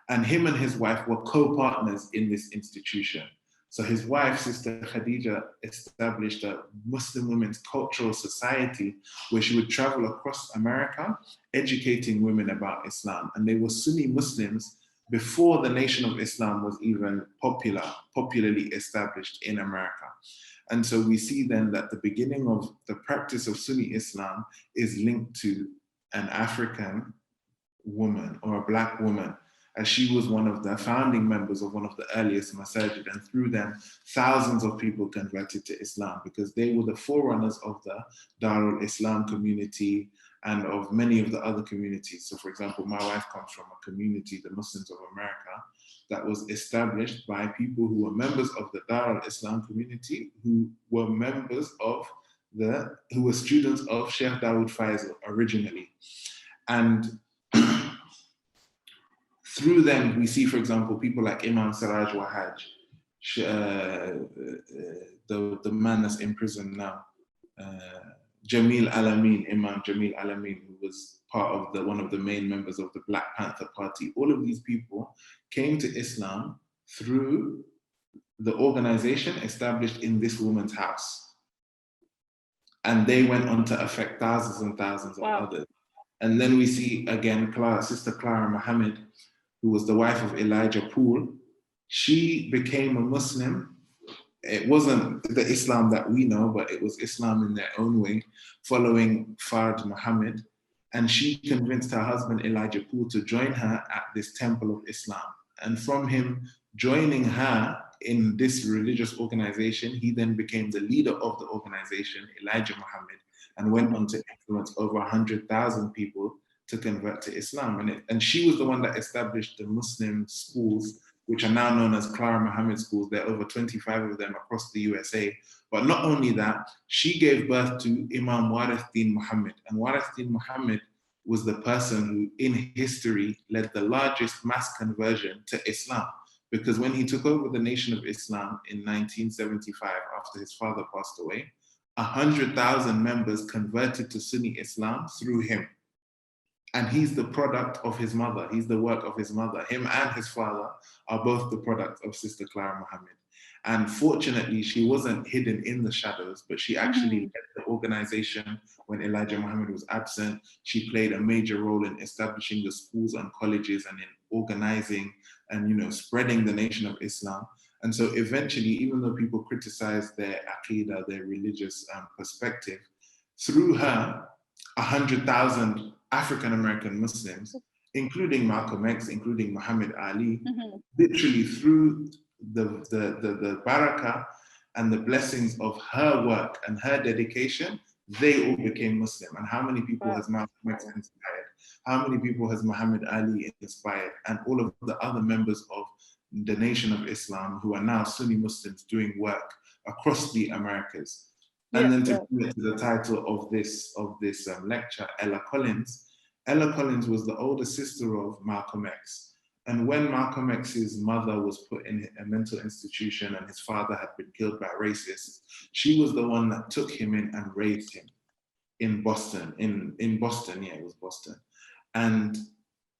And him and his wife were co-partners in this institution. So his wife, Sister Khadija, established a Muslim Women's Cultural Society where she would travel across America, educating women about Islam. And they were Sunni Muslims before the Nation of Islam was even popularly established in America. And so we see then that the beginning of the practice of Sunni Islam is linked to an African woman or a Black woman, as she was one of the founding members of one of the earliest masajid, and through them, thousands of people converted to Islam because they were the forerunners of the Darul Islam community and of many of the other communities. So for example, my wife comes from a community, the Muslims of America, that was established by people who were members of the Darul Islam community, who were members of who were students of Sheikh Dawood Faisal originally. And through them, we see, for example, people like Imam Siraj Wahaj, the man that's in prison now, Jamil Alameen, Imam Jamil Alameen, who was part of one of the main members of the Black Panther Party. All of these people came to Islam through the organization established in this woman's house. And they went on to affect thousands and thousands of others. And then we see again, Sister Clara Muhammad, who was the wife of Elijah Poole. She became a Muslim. It wasn't the Islam that we know, but it was Islam in their own way, following Fard Muhammad. And she convinced her husband, Elijah Poole, to join her at this temple of Islam. And from him joining her in this religious organization, he then became the leader of the organization, Elijah Muhammad, and went on to influence over 100,000 people to convert to Islam. And she was the one that established the Muslim schools, which are now known as Clara Muhammad schools. There are over 25 of them across the USA. But not only that, she gave birth to Imam Warith Din Muhammad. And Warith Din Muhammad was the person who, in history, led the largest mass conversion to Islam. Because when he took over the Nation of Islam in 1975, after his father passed away, 100,000 members converted to Sunni Islam through him. And he's the product of his mother. He's the work of his mother. Him and his father are both the product of Sister Clara Muhammad. And fortunately, she wasn't hidden in the shadows, but she actually led the organization when Elijah Muhammad was absent. She played a major role in establishing the schools and colleges and in organizing and spreading the Nation of Islam. And so eventually, even though people criticize their aqidah, their religious perspective, through her, 100,000 African-American Muslims, including Malcom X, including Muhammad Ali, literally through the barakah and the blessings of her work and her dedication, they all became Muslim. And how many people has Malcom X inspired? How many people has Muhammad Ali inspired? And all of the other members of the Nation of Islam who are now Sunni Muslims doing work across the Americas. And then to bring it to the title of this lecture, Ella Collins. Ella Collins was the older sister of Malcom X. And when Malcom X's mother was put in a mental institution and his father had been killed by racists, she was the one that took him in and raised him in Boston, in Boston, yeah, it was Boston. And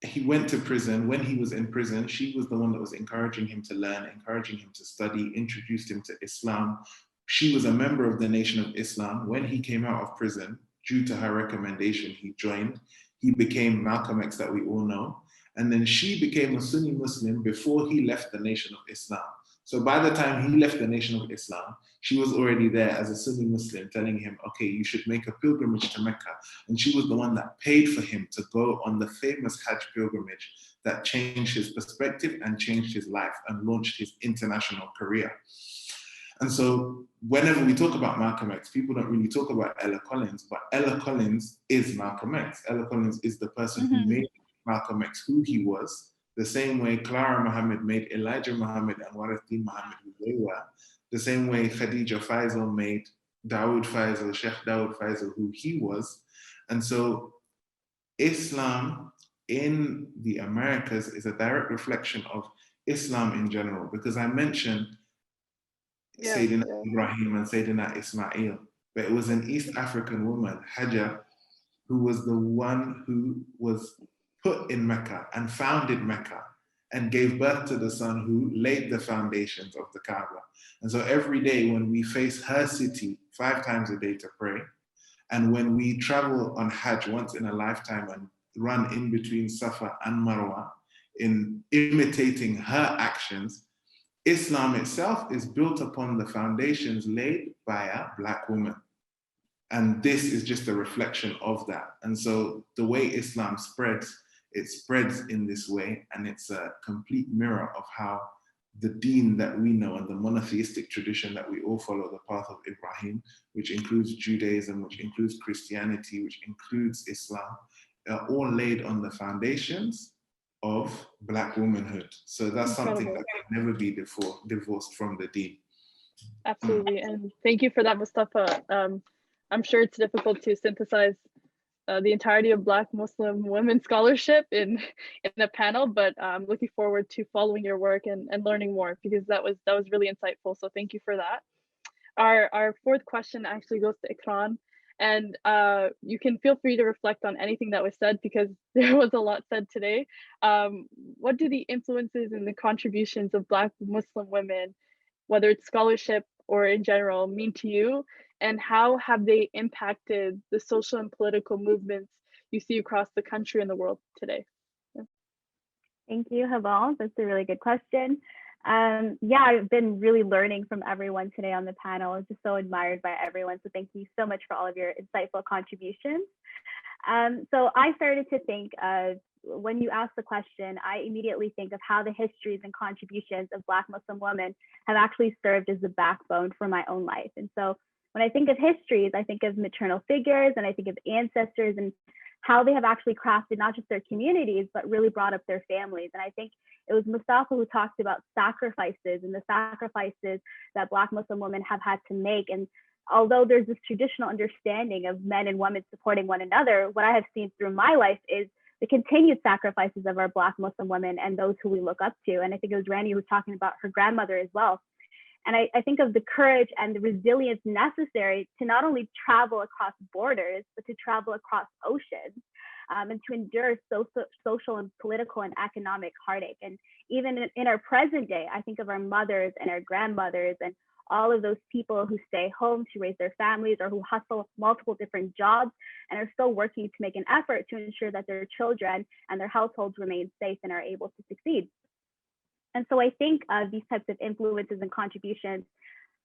he went to prison. When he was in prison, she was the one that was encouraging him to learn, encouraging him to study, introduced him to Islam. She was a member of the Nation of Islam. When he came out of prison, due to her recommendation, he joined. He became Malcom X that we all know. And then she became a Sunni Muslim before he left the Nation of Islam. So by the time he left the Nation of Islam, she was already there as a Sunni Muslim telling him, okay, you should make a pilgrimage to Mecca. And she was the one that paid for him to go on the famous Hajj pilgrimage that changed his perspective and changed his life and launched his international career. And so whenever we talk about Malcom X, people don't really talk about Ella Collins, but Ella Collins is Malcom X. Ella Collins is the person who made Malcom X who he was, the same way Clara Muhammad made Elijah Muhammad and Warith Din Muhammad who they were, the same way Khadija Faisal made Dawood Faisal, Sheikh Dawood Faisal who he was. And so Islam in the Americas is a direct reflection of Islam in general, because I mentioned Sayyidina Ibrahim and Sayyidina Ismail, but it was an East African woman, Hajar, who was the one who was put in Mecca and founded Mecca and gave birth to the son who laid the foundations of the Kaaba. And so every day when we face her city 5 times a day to pray, and when we travel on Hajj once in a lifetime and run in between Safa and Marwa, in imitating her actions, Islam itself is built upon the foundations laid by a Black woman. And this is just a reflection of that. And so the way Islam spreads, it spreads in this way, and it's a complete mirror of how the deen that we know and the monotheistic tradition that we all follow, the path of Ibrahim, which includes Judaism, which includes Christianity, which includes Islam, are all laid on the foundations of Black womanhood. So that's something that can never be divorced from the deen. Absolutely, and thank you for that, Mustafa. I'm sure it's difficult to synthesize the entirety of Black Muslim women scholarship in a panel, but I'm looking forward to following your work and learning more, because that was really insightful. So thank you for that. Our fourth question actually goes to Ikram, and you can feel free to reflect on anything that was said, because there was a lot said today. What do the influences and the contributions of Black Muslim women, whether it's scholarship or in general, mean to you? And how have they impacted the social and political movements you see across the country and the world today? Yeah. Thank you, Haval. That's a really good question. Yeah, I've been really learning from everyone today on the panel. I'm just so admired by everyone. So thank you so much for all of your insightful contributions. So I started to think of, when you ask the question, I immediately think of how the histories and contributions of Black Muslim women have actually served as the backbone for my own life. And so when I think of histories, I think of maternal figures, and I think of ancestors and how they have actually crafted not just their communities, but really brought up their families. And I think it was Mustafa who talked about sacrifices and the sacrifices that Black Muslim women have had to make. And although there's this traditional understanding of men and women supporting one another, what I have seen through my life is the continued sacrifices of our Black Muslim women and those who we look up to. And I think it was Randy who was talking about her grandmother as well. And I think of the courage and the resilience necessary to not only travel across borders, but to travel across oceans, and to endure social and political and economic heartache. And even in our present day, I think of our mothers and our grandmothers and all of those people who stay home to raise their families, or who hustle multiple different jobs and are still working to make an effort to ensure that their children and their households remain safe and are able to succeed. And so I think of these types of influences and contributions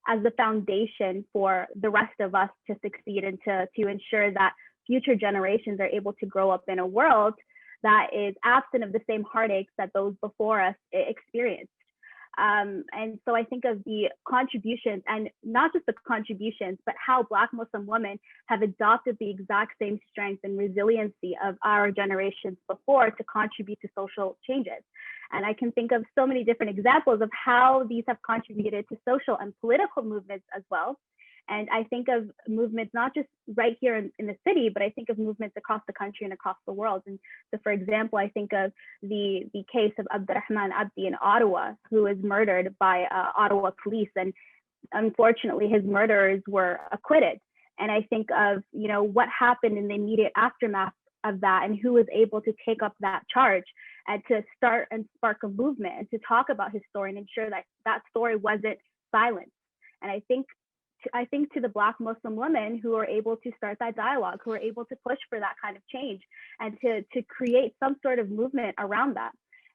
as the foundation for the rest of us to succeed, and to ensure that future generations are able to grow up in a world that is absent of the same heartaches that those before us experienced. And so I think of the contributions, and not just the contributions, but how Black Muslim women have adopted the exact same strength and resiliency of our generations before to contribute to social changes. And I can think of so many different examples of how these have contributed to social and political movements as well. And I think of movements not just right here in the city, but I think of movements across the country and across the world. And so, for example, I think of the case of Abdurrahman Abdi in Ottawa, who was murdered by Ottawa police. And unfortunately, his murderers were acquitted. And I think of, what happened in the immediate aftermath of that, and who was able to take up that charge and to start and spark a movement and to talk about his story and ensure that that story wasn't silenced. And I think to the Black Muslim women who are able to start that dialogue, who are able to push for that kind of change and to create some sort of movement around that.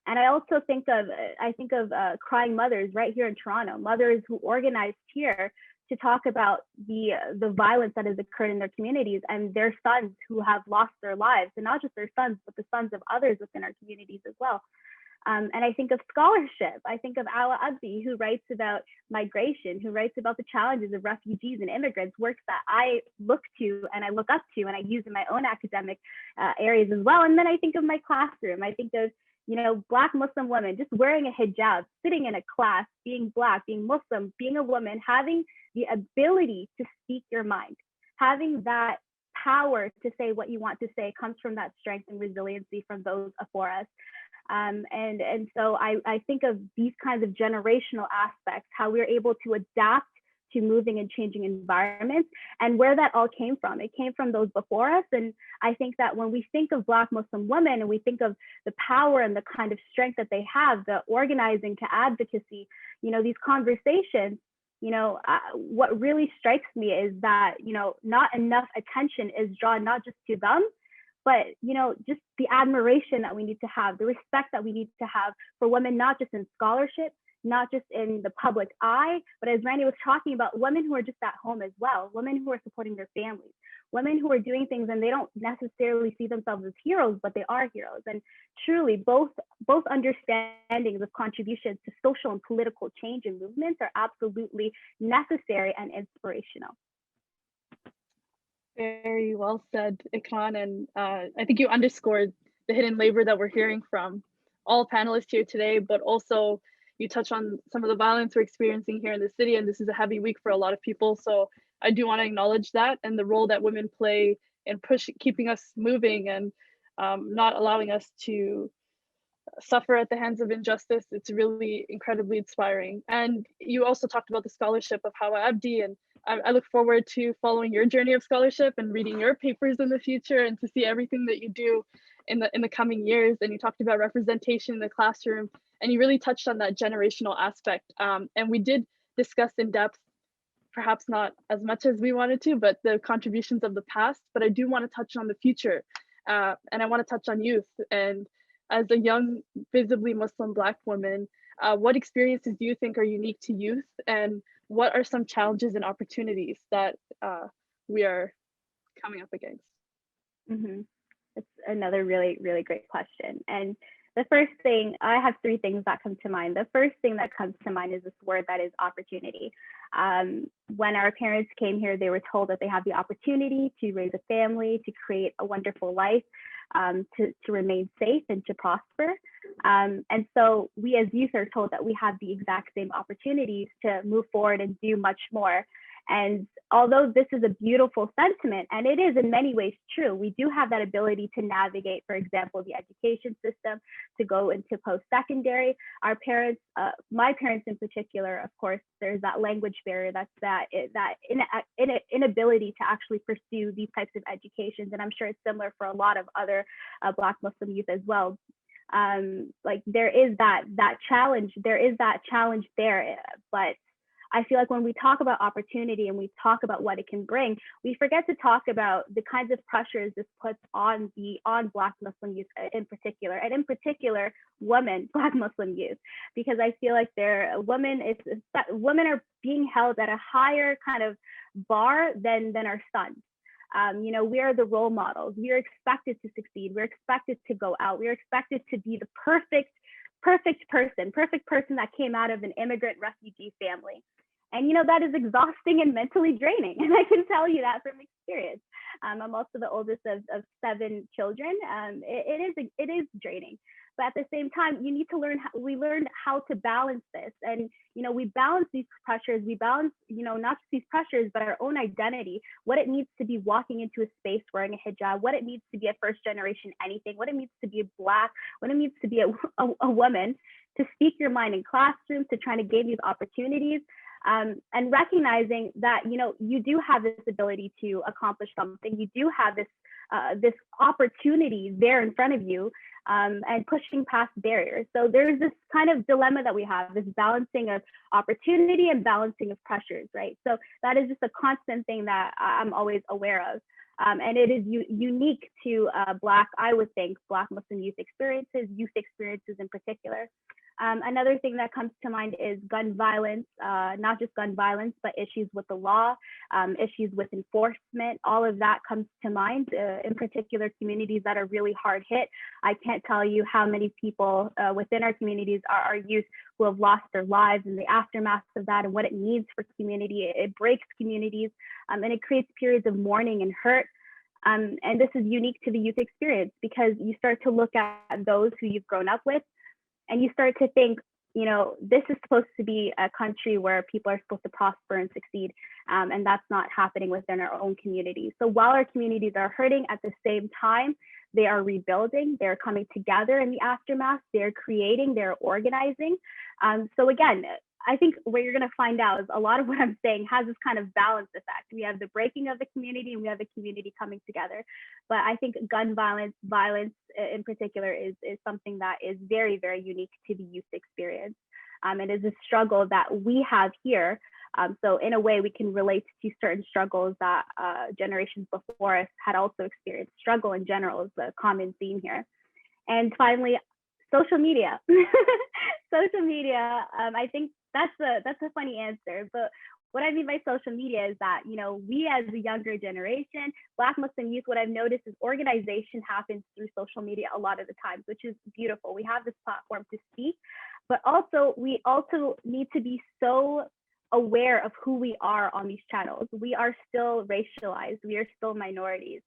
And I also think of Crying Mothers right here in Toronto, mothers who organized here to talk about the violence that has occurred in their communities and their sons who have lost their lives, and not just their sons, but the sons of others within our communities as well. And I think of scholarship. I think of Ala Abdi, who writes about migration, who writes about the challenges of refugees and immigrants, works that I look to and I look up to and I use in my own academic areas as well. And then I think of my classroom. I think of Black Muslim women just wearing a hijab, sitting in a class, being Black, being Muslim, being a woman, having the ability to speak your mind, having that power to say what you want to say comes from that strength and resiliency from those before us. And so I think of these kinds of generational aspects, how we're able to adapt to moving and changing environments, and where that all came from. It came from those before us. And I think that when we think of Black Muslim women and we think of the power and the kind of strength that they have, the organizing to advocacy, these conversations, what really strikes me is that, not enough attention is drawn not just to them, but, just the admiration that we need to have, the respect that we need to have for women, not just in scholarship, not just in the public eye, but as Randy was talking about, women who are just at home as well, women who are supporting their families, women who are doing things and they don't necessarily see themselves as heroes, but they are heroes. And truly, both understandings of contributions to social and political change and movements are absolutely necessary and inspirational. Very well said, Ikran. And I think you underscored the hidden labor that we're hearing from all panelists here today, but also you touch on some of the violence we're experiencing here in the city, and this is a heavy week for a lot of people. So I do want to acknowledge that and the role that women play in keeping us moving and not allowing us to suffer at the hands of injustice. It's really incredibly inspiring. And you also talked about the scholarship of Hawa Abdi, and I look forward to following your journey of scholarship and reading your papers in the future and to see everything that you do in the coming years. And you talked about representation in the classroom, and you really touched on that generational aspect. And we did discuss in depth, perhaps not as much as we wanted to, but the contributions of the past. But I do want to touch on the future, and I want to touch on youth. And as a young, visibly Muslim Black woman, what experiences do you think are unique to youth, and what are some challenges and opportunities that we are coming up against? It's another really, really great question. And the first thing, I have three things that come to mind. The first thing that comes to mind is this word that is opportunity. When our parents came here, they were told that they have the opportunity to raise a family, to create a wonderful life, to remain safe and to prosper. And so we as youth are told that we have the exact same opportunities to move forward and do much more. And although this is a beautiful sentiment, and it is in many ways true, we do have that ability to navigate, for example, the education system, to go into post-secondary. Our parents, my parents in particular, of course, there's that language barrier, that inability to actually pursue these types of educations. And I'm sure it's similar for a lot of other Black Muslim youth as well. Like there is that challenge there, but I feel like when we talk about opportunity and we talk about what it can bring, we forget to talk about the kinds of pressures this puts on Black Muslim youth in particular, and in particular, women, Black Muslim youth, because I feel like women are being held at a higher kind of bar than our sons. We are the role models. We are expected to succeed. We're expected to go out. We're expected to be the perfect person that came out of an immigrant refugee family. And, that is exhausting and mentally draining. And I can tell you that from experience. I'm also the oldest of 7 children. It is draining. But at the same time, you need to we learn how to balance this. And, we balance these pressures. We balance, not just these pressures, but our own identity, what it means to be walking into a space wearing a hijab, what it means to be a first generation anything, what it means to be Black, what it means to be a woman, to speak your mind in classrooms, to try to gain these opportunities. And recognizing that, you do have this ability to accomplish something. You do have this opportunity there in front of you, and pushing past barriers. So there's this kind of dilemma that we have, this balancing of opportunity and balancing of pressures, right? So that is just a constant thing that I'm always aware of. And it is unique to I would think, Black Muslim youth experiences in particular. Another thing that comes to mind is gun violence, not just gun violence, but issues with the law, issues with enforcement. All of that comes to mind, in particular communities that are really hard hit. I can't tell you how many people within our communities are youth who have lost their lives in the aftermath of that, and what it means for community. It breaks communities, and it creates periods of mourning and hurt. And this is unique to the youth experience, because you start to look at those who you've grown up with, and you start to think, you know, this is supposed to be a country where people are supposed to prosper and succeed, and that's not happening within our own communities. So while our communities are hurting, at the same time, they are rebuilding, they're coming together in the aftermath, they're creating, they're organizing. So again, I think what you're going to find out is a lot of what I'm saying has this kind of balance effect. We have the breaking of the community and we have the community coming together. But I think gun violence in particular is something that is very, very unique to the youth experience. It is a struggle that we have here. So in a way, we can relate to certain struggles that generations before us had also experienced. Struggle in general is the common theme here. And finally, social media. Social media, I think that's a funny answer, but what I mean by social media is that, you know, we as the younger generation, Black Muslim youth, what I've noticed is organization happens through social media a lot of the times, which is beautiful. We have this platform to speak, but also we also need to be so aware of who we are on these channels. We are still racialized, we are still minorities.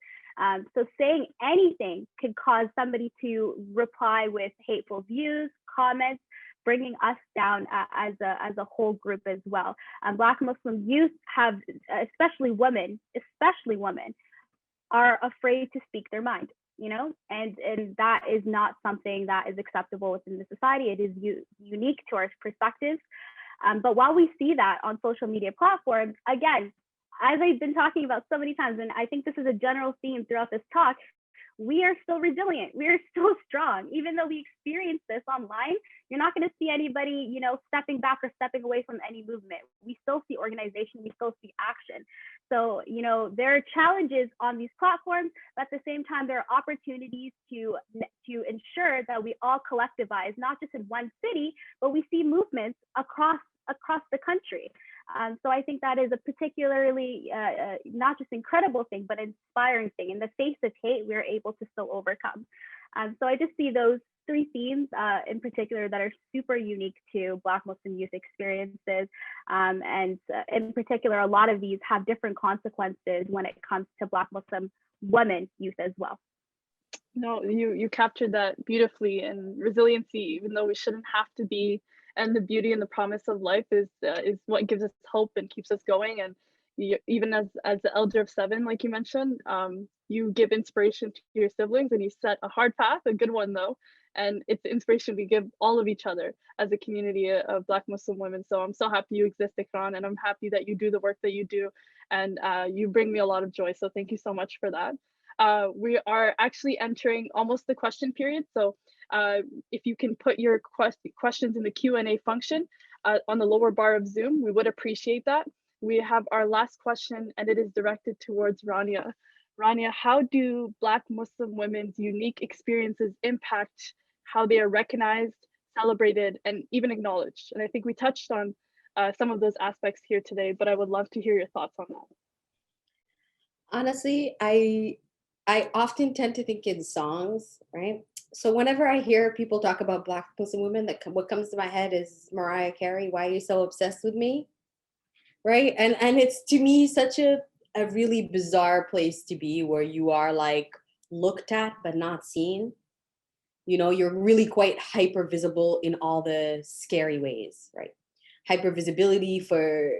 So saying anything could cause somebody to reply with hateful views, comments, bringing us down as a whole group as well. Black Muslim youth have, especially women, are afraid to speak their mind, you know, and that is not something that is acceptable within the society. It is unique to our perspectives. But while we see that on social media platforms, again, as I've been talking about so many times, and I think this is a general theme throughout this talk, we are still resilient. We are still strong. Even though we experience this online, you're not going to see anybody, you know, stepping back or stepping away from any movement. We still see organization. We still see action. So, you know, there are challenges on these platforms, but at the same time, there are opportunities to ensure that we all collectivize, not just in one city, but we see movements across the country. So I think that is a particularly not just incredible thing, but inspiring thing. In the face of hate, we're able to still overcome. So I just see those three themes in particular that are super unique to Black Muslim youth experiences. And in particular, a lot of these have different consequences when it comes to Black Muslim women youth as well. No, you captured that beautifully. And resiliency, even though we shouldn't have to be, and the beauty and the promise of life is what gives us hope and keeps us going. And even as the elder of 7, like you mentioned, you give inspiration to your siblings and you set a hard path, a good one though. And it's the inspiration we give all of each other as a community of Black Muslim women. So I'm so happy you exist, Ikran, and I'm happy that you do the work that you do. And you bring me a lot of joy. So thank you so much for that. We are actually entering almost the question period. So if you can put your questions in the Q&A function on the lower bar of Zoom, we would appreciate that. We have our last question and it is directed towards Rania. Rania, how do Black Muslim women's unique experiences impact how they are recognized, celebrated, and even acknowledged? And I think we touched on some of those aspects here today, but I would love to hear your thoughts on that. Honestly, I often tend to think in songs, right? So whenever I hear people talk about Black Muslim women, what comes to my head is Mariah Carey, "Why Are You So Obsessed With Me?" Right? And it's, to me, such a really bizarre place to be, where you are like looked at but not seen. You know, you're really quite hyper visible in all the scary ways, right? Hyper visibility for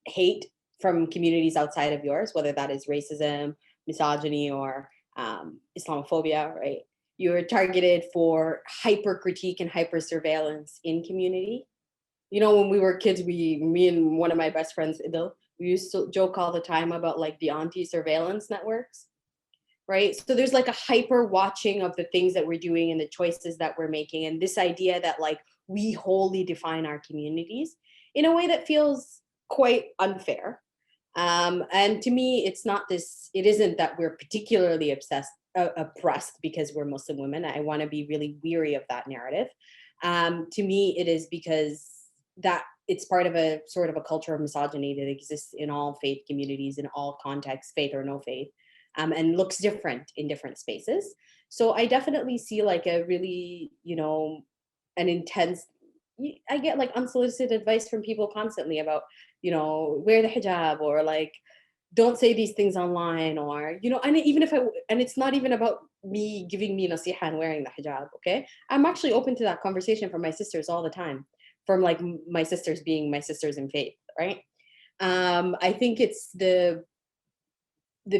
hate from communities outside of yours, whether that is racism, misogyny, or Islamophobia, right? You're targeted for hyper critique and hyper surveillance in community. You know, when we were kids, me and one of my best friends, Idil, we used to joke all the time about like the anti-surveillance networks, right? So there's like a hyper watching of the things that we're doing and the choices that we're making, and this idea that like we wholly define our communities in a way that feels quite unfair. And to me, it isn't that we're particularly oppressed because we're Muslim women. I want to be really weary of that narrative. To me, it is because that it's part of a sort of a culture of misogyny that exists in all faith communities, in all contexts, faith or no faith, and looks different in different spaces. So I definitely see like a really, you know, an intense, I get like unsolicited advice from people constantly about, you know, wear the hijab, or like don't say these things online, or, you know, and even if and it's not even about me giving me nasiha and wearing the hijab, okay? I'm actually open to that conversation from my sisters all the time, from like my sisters being my sisters in faith, right? I think it's the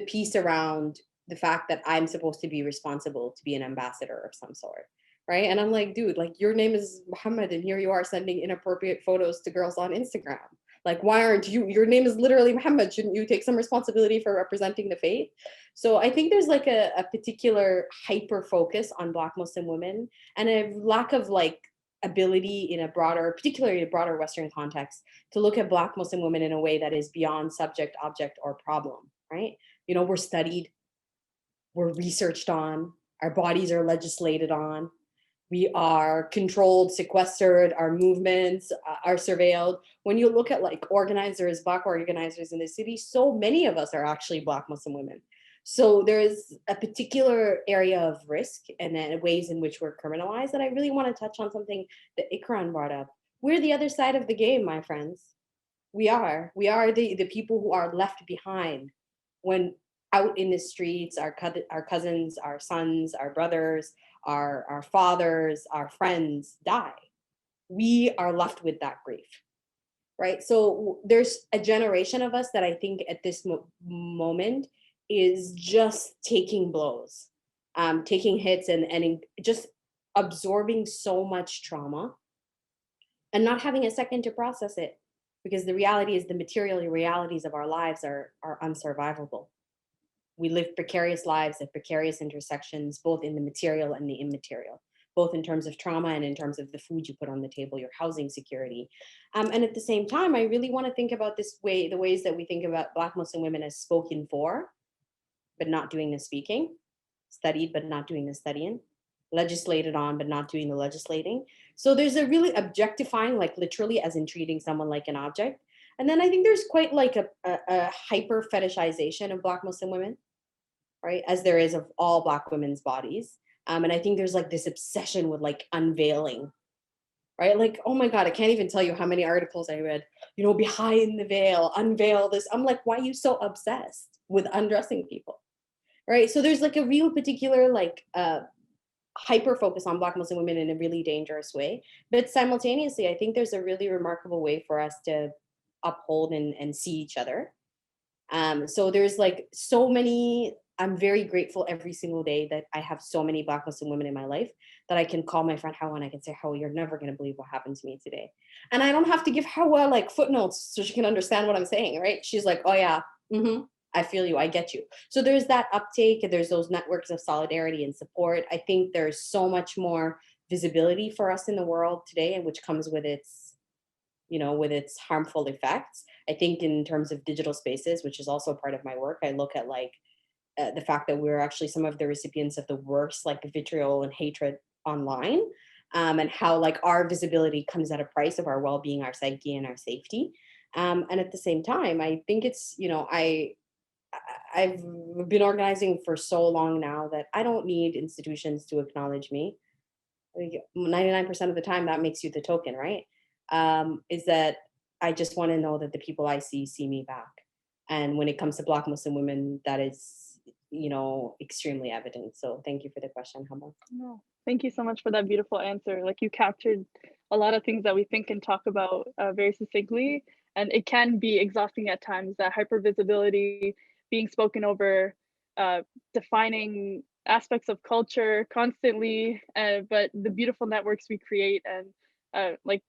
piece around the fact that I'm supposed to be responsible to be an ambassador of some sort, right? And I'm like, dude, like your name is Muhammad and here you are sending inappropriate photos to girls on Instagram. Like, why aren't you, your name is literally Muhammad, shouldn't you take some responsibility for representing the faith? So I think there's like a particular hyper focus on Black Muslim women and a lack of like ability in a broader, particularly a broader Western context, to look at Black Muslim women in a way that is beyond subject, object, or problem, right? You know, we're studied, we're researched on, our bodies are legislated on, we are controlled, sequestered, our movements are surveilled. When you look at like organizers, Black organizers in the city, so many of us are actually Black Muslim women. So there is a particular area of risk and then ways in which we're criminalized that I really want to touch on something that Ikran brought up. We're the other side of the game, my friends. We are the people who are left behind when out in the streets, our cousins, our sons, our brothers, our fathers, our friends die. We are left with that grief, right? So there's a generation of us that I think at this moment is just taking blows, taking hits and just absorbing so much trauma and not having a second to process it, because the reality is the material realities of our lives are unsurvivable. We live precarious lives at precarious intersections, both in the material and the immaterial, both in terms of trauma and in terms of the food you put on the table, your housing security. And at the same time, I really want to think about the ways that we think about Black Muslim women as spoken for, but not doing the speaking, studied, but not doing the studying, legislated on, but not doing the legislating. So there's a really objectifying, like literally as in treating someone like an object. And then I think there's quite like a hyper fetishization of Black Muslim women, right? As there is of all Black women's bodies. And I think there's like this obsession with like unveiling, right? Like, oh my God, I can't even tell you how many articles I read, you know, behind the veil, unveil this. I'm like, why are you so obsessed with undressing people, right? So there's like a real particular like hyper focus on Black Muslim women in a really dangerous way. But simultaneously, I think there's a really remarkable way for us to uphold and see each other. So there's like so many, I'm very grateful every single day that I have so many Black Muslim women in my life that I can call my friend Hawa and I can say, Hawa, you're never going to believe what happened to me today. And I don't have to give Hawa like footnotes so she can understand what I'm saying, right? She's like, oh yeah, I feel you, I get you. So there's that uptake and there's those networks of solidarity and support. I think there's so much more visibility for us in the world today, and which comes with its, you know, with its harmful effects. I think in terms of digital spaces, which is also part of my work, I look at like the fact that we're actually some of the recipients of the worst like vitriol and hatred online, and how like our visibility comes at a price of our well-being, our psyche, and our safety. And at the same time, I think it's, you know, I've been organizing for so long now that I don't need institutions to acknowledge me. Like 99% of the time, that makes you the token, right? Is that I just want to know that the people I see me back. And when it comes to Black Muslim women, that is, you know, extremely evident. So thank you for the question, Hama. No, thank you so much for that beautiful answer. Like you captured a lot of things that we think and talk about very succinctly. And it can be exhausting at times, that hypervisibility, being spoken over, defining aspects of culture constantly, but the beautiful networks we create. And like,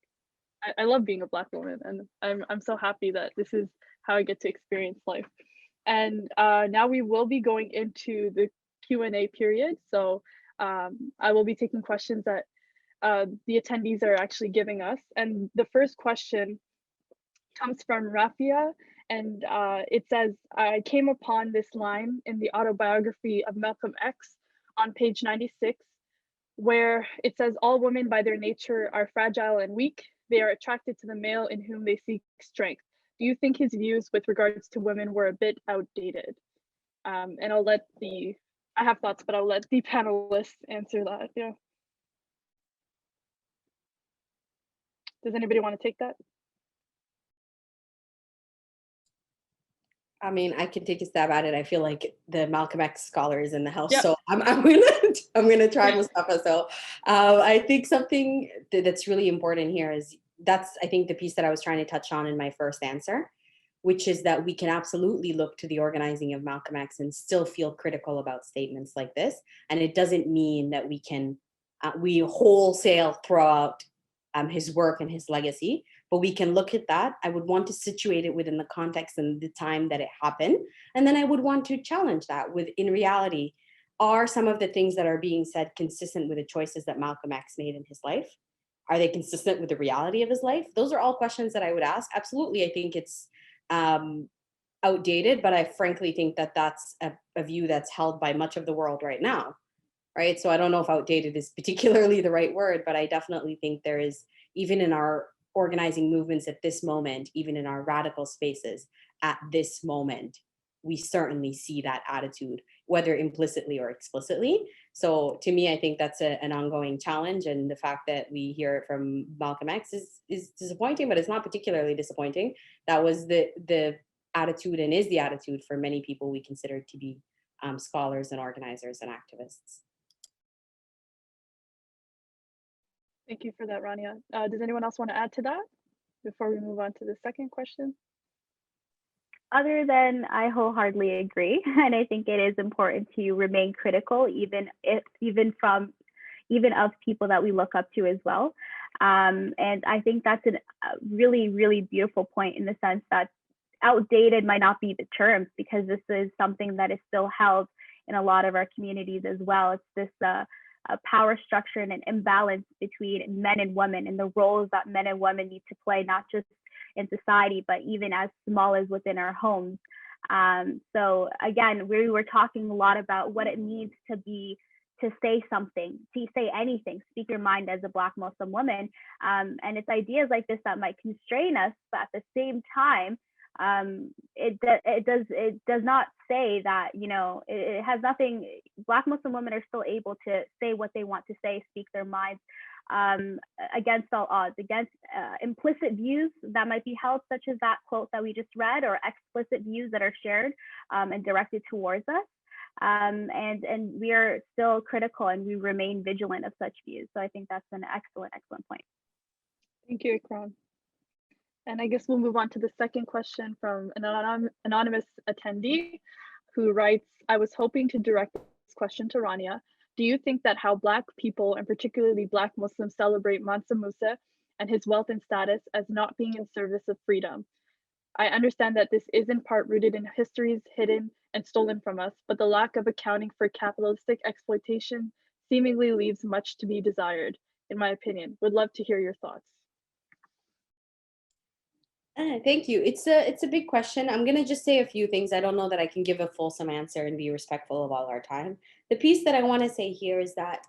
I love being a Black woman, and I'm so happy that this is how I get to experience life. And now we will be going into the Q&A period. So I will be taking questions that the attendees are actually giving us. And the first question comes from Rafia, and it says, I came upon this line in the autobiography of Malcom X on page 96, where it says, all women by their nature are fragile and weak. They are attracted to the male in whom they seek strength. Do you think his views with regards to women were a bit outdated? And I have thoughts, but I'll let the panelists answer that. Yeah. Does anybody want to take that? I mean, I can take a stab at it. I feel like the Malcolm X scholar is in the house, Yep. so I'm gonna try Mustafa. So I think something that's really important here is that's I think the piece that I was trying to touch on in my first answer, which is that we can absolutely look to the organizing of Malcolm X and still feel critical about statements like this, and it doesn't mean that we wholesale throw out his work and his legacy. But we can look at that. I would want to situate it within the context and the time that it happened. And then I would want to challenge that with, in reality, are some of the things that are being said consistent with the choices that Malcolm X made in his life? Are they consistent with the reality of his life? Those are all questions that I would ask. Absolutely, I think it's outdated, but I frankly think that that's a view that's held by much of the world right now, right? So I don't know if outdated is particularly the right word, but I definitely think there is, even in our organizing movements at this moment, even in our radical spaces at this moment, we certainly see that attitude, whether implicitly or explicitly. So to me, I think that's an ongoing challenge. And the fact that we hear it from Malcolm X is disappointing, but it's not particularly disappointing. That was the attitude and is the attitude for many people we consider to be scholars and organizers and activists. Thank you for that, Rania. Does anyone else want to add to that before we move on to the second question? Other than I wholeheartedly agree, and I think it is important to remain critical, even of people that we look up to as well. And I think that's a really, really beautiful point in the sense that outdated might not be the terms, because this is something that is still held in a lot of our communities as well. It's this a power structure and an imbalance between men and women and the roles that men and women need to play, not just in society, but even as small as within our homes. So again, we were talking a lot about what it means to say something, to say anything, speak your mind as a Black Muslim woman. And it's ideas like this that might constrain us, but at the same time, it does not say that, it has nothing. Black Muslim women are still able to say what they want to say, speak their minds, against all odds, against implicit views that might be held, such as that quote that we just read, or explicit views that are shared and directed towards us. And we are still critical and we remain vigilant of such views. So I think that's an excellent point. Thank you, Ikram. And I guess we'll move on to the second question from an anonymous attendee who writes, I was hoping to direct this question to Rania. Do you think that how Black people, and particularly Black Muslims, celebrate Mansa Musa and his wealth and status as not being in service of freedom? I understand that this is in part rooted in histories hidden and stolen from us, but the lack of accounting for capitalistic exploitation seemingly leaves much to be desired, in my opinion. Would love to hear your thoughts. Thank you. It's a big question. I'm going to just say a few things. I don't know that I can give a fulsome answer and be respectful of all our time. The piece that I want to say here is that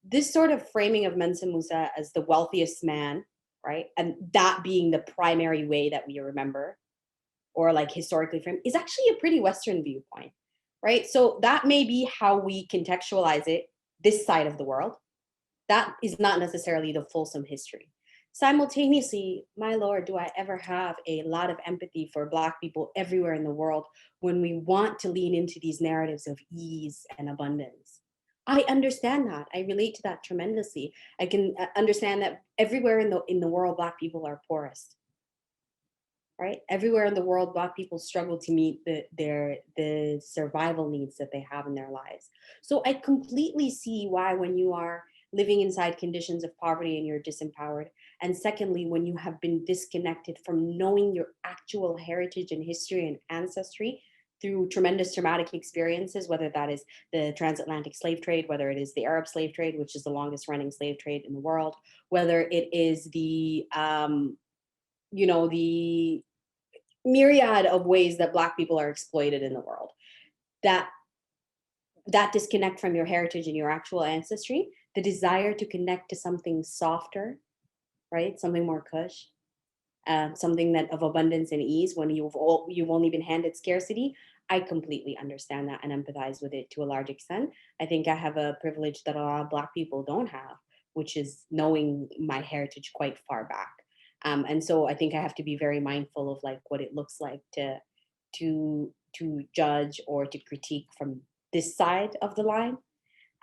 this sort of framing of Mansa Musa as the wealthiest man, right, and that being the primary way that we remember, or like historically framed, is actually a pretty Western viewpoint, right? So that may be how we contextualize it this side of the world. That is not necessarily the fulsome history. Simultaneously, my Lord, do I ever have a lot of empathy for Black people everywhere in the world when we want to lean into these narratives of ease and abundance. I understand that. I relate to that tremendously. I can understand that everywhere in the world, Black people are poorest, right? Everywhere in the world, Black people struggle to meet the survival needs that they have in their lives. So I completely see why, when you are living inside conditions of poverty and you're disempowered, and secondly, when you have been disconnected from knowing your actual heritage and history and ancestry through tremendous traumatic experiences, whether that is the transatlantic slave trade, whether it is the Arab slave trade, which is the longest running slave trade in the world, whether it is the, the myriad of ways that Black people are exploited in the world, that disconnect from your heritage and your actual ancestry, the desire to connect to something softer, right? Something more cush, something that of abundance and ease when you've only been handed scarcity. I completely understand that and empathize with it to a large extent. I think I have a privilege that a lot of Black people don't have, which is knowing my heritage quite far back. And so I think I have to be very mindful of like what it looks like to to judge or to critique from this side of the line,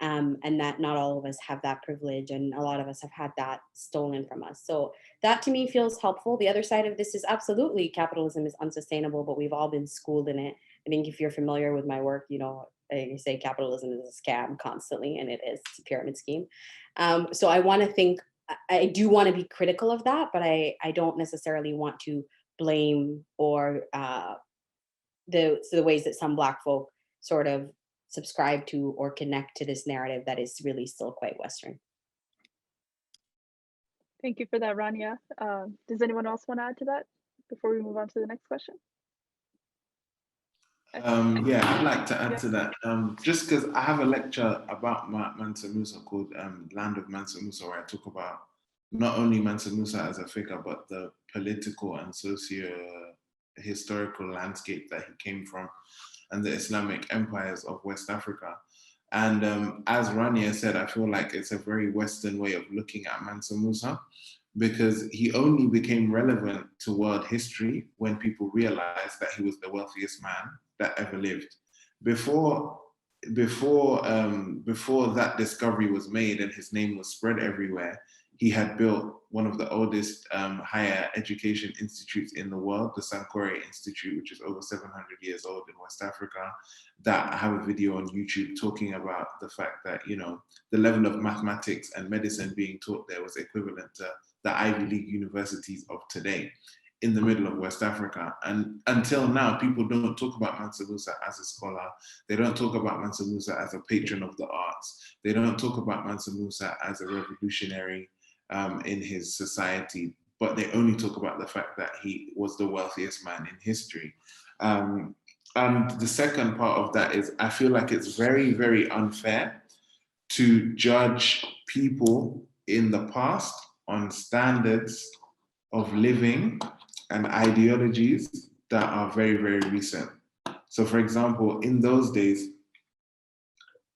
and that not all of us have that privilege, and a lot of us have had that stolen from us. So that to me feels helpful. The other side of this is absolutely capitalism is unsustainable, but we've all been schooled in it. I think if you're familiar with my work, you know, I say capitalism is a scam constantly, and it is. It's a pyramid scheme. So I want to think, I do want to be critical of that, but I don't necessarily want to blame or the ways that some Black folk sort of subscribe to or connect to this narrative that is really still quite Western. Thank you for that, Rania. Does anyone else want to add to that before we move on to the next question? Yeah, I'd like to add Yeah. to that. Just because I have a lecture about Mansa Musa called Land of Mansa Musa, where I talk about not only Mansa Musa as a figure, but the political and socio-historical landscape that he came from and the Islamic empires of West Africa. And as Rania said, I feel like it's a very Western way of looking at Mansa Musa, because he only became relevant to world history when people realized that he was the wealthiest man that ever lived. Before that discovery was made and his name was spread everywhere, he had built one of the oldest higher education institutes in the world, the Sankore Institute, which is over 700 years old in West Africa. That I have a video on YouTube talking about the fact that, you know, the level of mathematics and medicine being taught there was equivalent to the Ivy League universities of today in the middle of West Africa. And until now, people don't talk about Mansa Musa as a scholar. They don't talk about Mansa Musa as a patron of the arts. They don't talk about Mansa Musa as a revolutionary in his society, but they only talk about the fact that he was the wealthiest man in history. And the second part of that is, I feel like it's very, very unfair to judge people in the past on standards of living and ideologies that are very, very recent. So for example, in those days,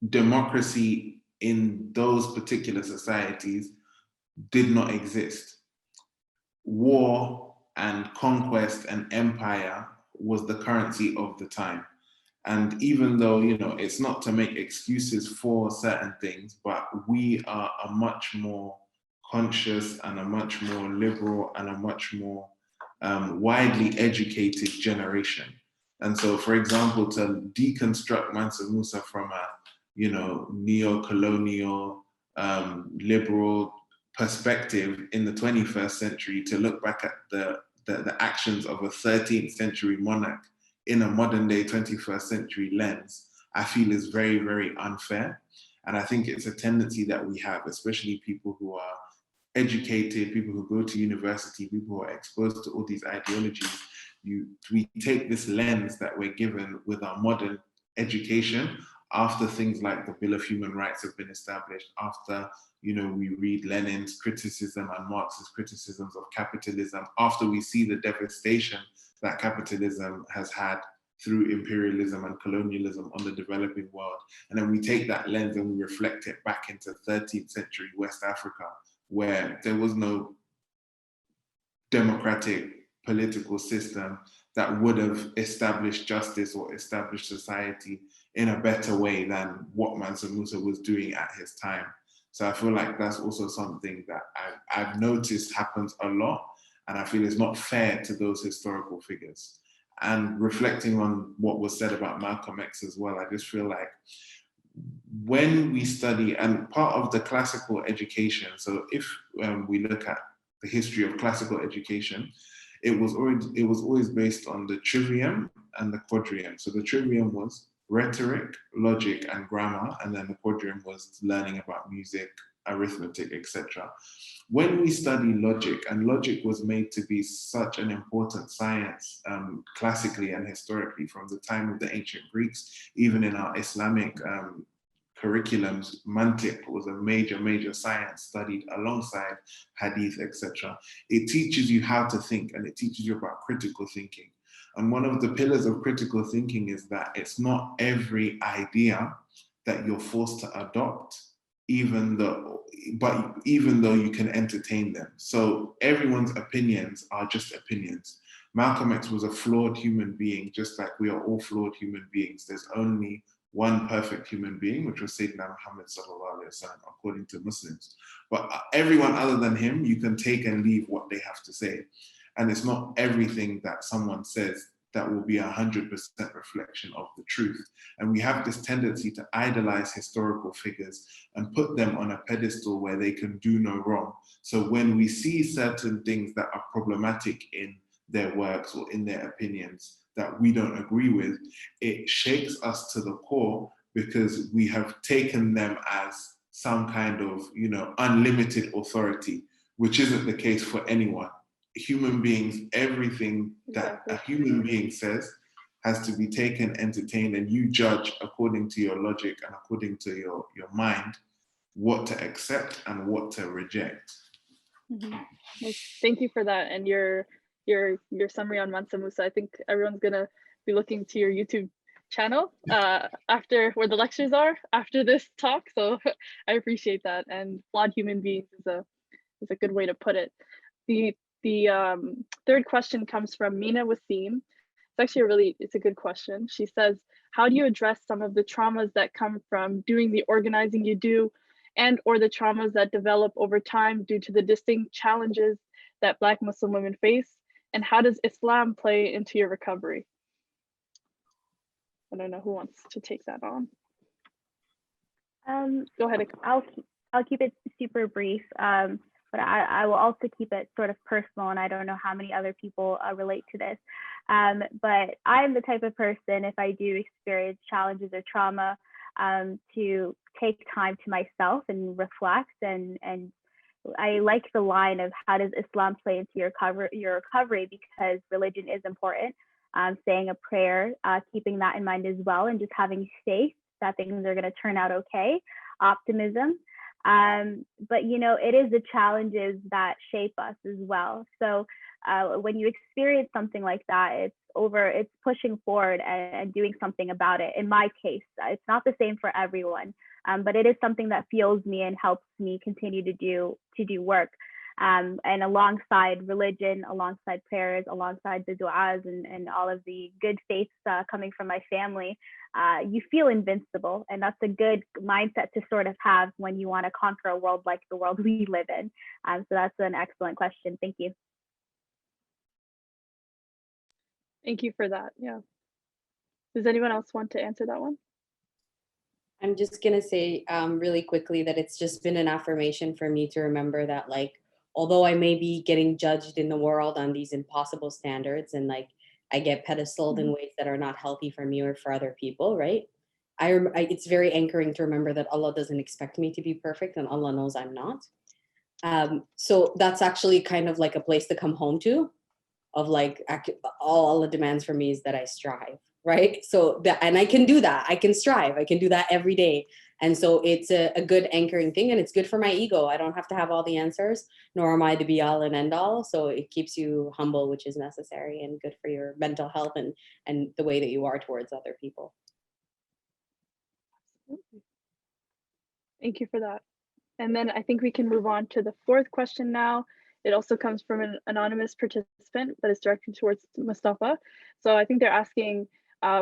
democracy in those particular societies did not exist. War and conquest and empire was the currency of the time. And even though, you know, it's not to make excuses for certain things, but we are a much more conscious and a much more liberal and a much more widely educated generation. And so, for example, to deconstruct Mansa Musa from a, you know, neo-colonial, liberal perspective in the 21st century, to look back at the actions of a 13th century monarch in a modern day 21st century lens, I feel is very, very unfair. And I think it's a tendency that we have, especially people who are educated, people who go to university, people who are exposed to all these ideologies. We take this lens that we're given with our modern education after things like the Bill of Human Rights have been established, after, you know, we read Lenin's criticism and Marx's criticisms of capitalism, after we see the devastation that capitalism has had through imperialism and colonialism on the developing world. And then we take that lens and we reflect it back into 13th century West Africa, where there was no democratic political system that would have established justice or established society in a better way than what Mansa Musa was doing at his time. So I feel like that's also something that I've noticed happens a lot, and I feel it's not fair to those historical figures. And reflecting on what was said about Malcom X as well, I just feel like when we study, and part of the classical education, so if we look at the history of classical education, it was always based on the trivium and the quadrium. So the trivium was rhetoric, logic, and grammar, and then the quadrium was learning about music, arithmetic, etc. When we study logic, and logic was made to be such an important science classically and historically from the time of the ancient Greeks, even in our Islamic curriculums, mantiq was a major science studied alongside hadith, etc. It teaches you how to think, and it teaches you about critical thinking. And one of the pillars of critical thinking is that it's not every idea that you're forced to adopt, even though you can entertain them. So everyone's opinions are just opinions. Malcom X was a flawed human being, just like we are all flawed human beings. There's only one perfect human being, which was Sayyidina Muhammad sallallahu alaihi wasallam, according to Muslims. But everyone other than him, you can take and leave what they have to say. And it's not everything that someone says that will be 100% reflection of the truth. And we have this tendency to idolize historical figures and put them on a pedestal where they can do no wrong. So when we see certain things that are problematic in their works or in their opinions that we don't agree with, it shakes us to the core because we have taken them as some kind of, unlimited authority, which isn't the case for anyone. Human beings, everything that a human being says has to be taken, entertained, and you judge according to your logic and according to your mind what to accept and what to reject. Mm-hmm. Well, thank you for that, and your summary on Mansa Musa. I think everyone's gonna be looking to your YouTube channel after where the lectures are after this talk. So I appreciate that. And flawed human beings is a good way to put it. The third question comes from Mina Wasim. It's actually it's a good question. She says, how do you address some of the traumas that come from doing the organizing you do, and or the traumas that develop over time due to the distinct challenges that Black Muslim women face? And how does Islam play into your recovery? I don't know who wants to take that on. Go ahead. I'll keep it super brief. But I will also keep it sort of personal, and I don't know how many other people relate to this. But I'm the type of person, if I do experience challenges or trauma, to take time to myself and reflect. And I like the line of how does Islam play into your recovery, because religion is important. Saying a prayer, keeping that in mind as well, and just having faith that things are going to turn out okay, optimism. But it is the challenges that shape us as well. So when you experience something like that, it's pushing forward and doing something about it. In my case, it's not the same for everyone, but it is something that fuels me and helps me continue to do work. And alongside religion, alongside prayers, alongside the du'as and all of the good faiths coming from my family, you feel invincible. And that's a good mindset to sort of have when you want to conquer a world like the world we live in. So that's an excellent question. Thank you. Thank you for that. Yeah. Does anyone else want to answer that one? I'm just going to say really quickly that it's just been an affirmation for me to remember that, although I may be getting judged in the world on these impossible standards, and I get pedestaled in ways that are not healthy for me or for other people, right? It's very anchoring to remember that Allah doesn't expect me to be perfect, and Allah knows I'm not. So that's actually kind of like a place to come home to, of all Allah demands from me is that I strive, right? So and I can do that. I can strive. I can do that every day. And so it's a good anchoring thing, and it's good for my ego. I don't have to have all the answers, nor am I the be all and end all. So it keeps you humble, which is necessary and good for your mental health and the way that you are towards other people. Thank you for that. And then I think we can move on to the fourth question now. It also comes from an anonymous participant, but it's directed towards Mustafa. So I think they're asking,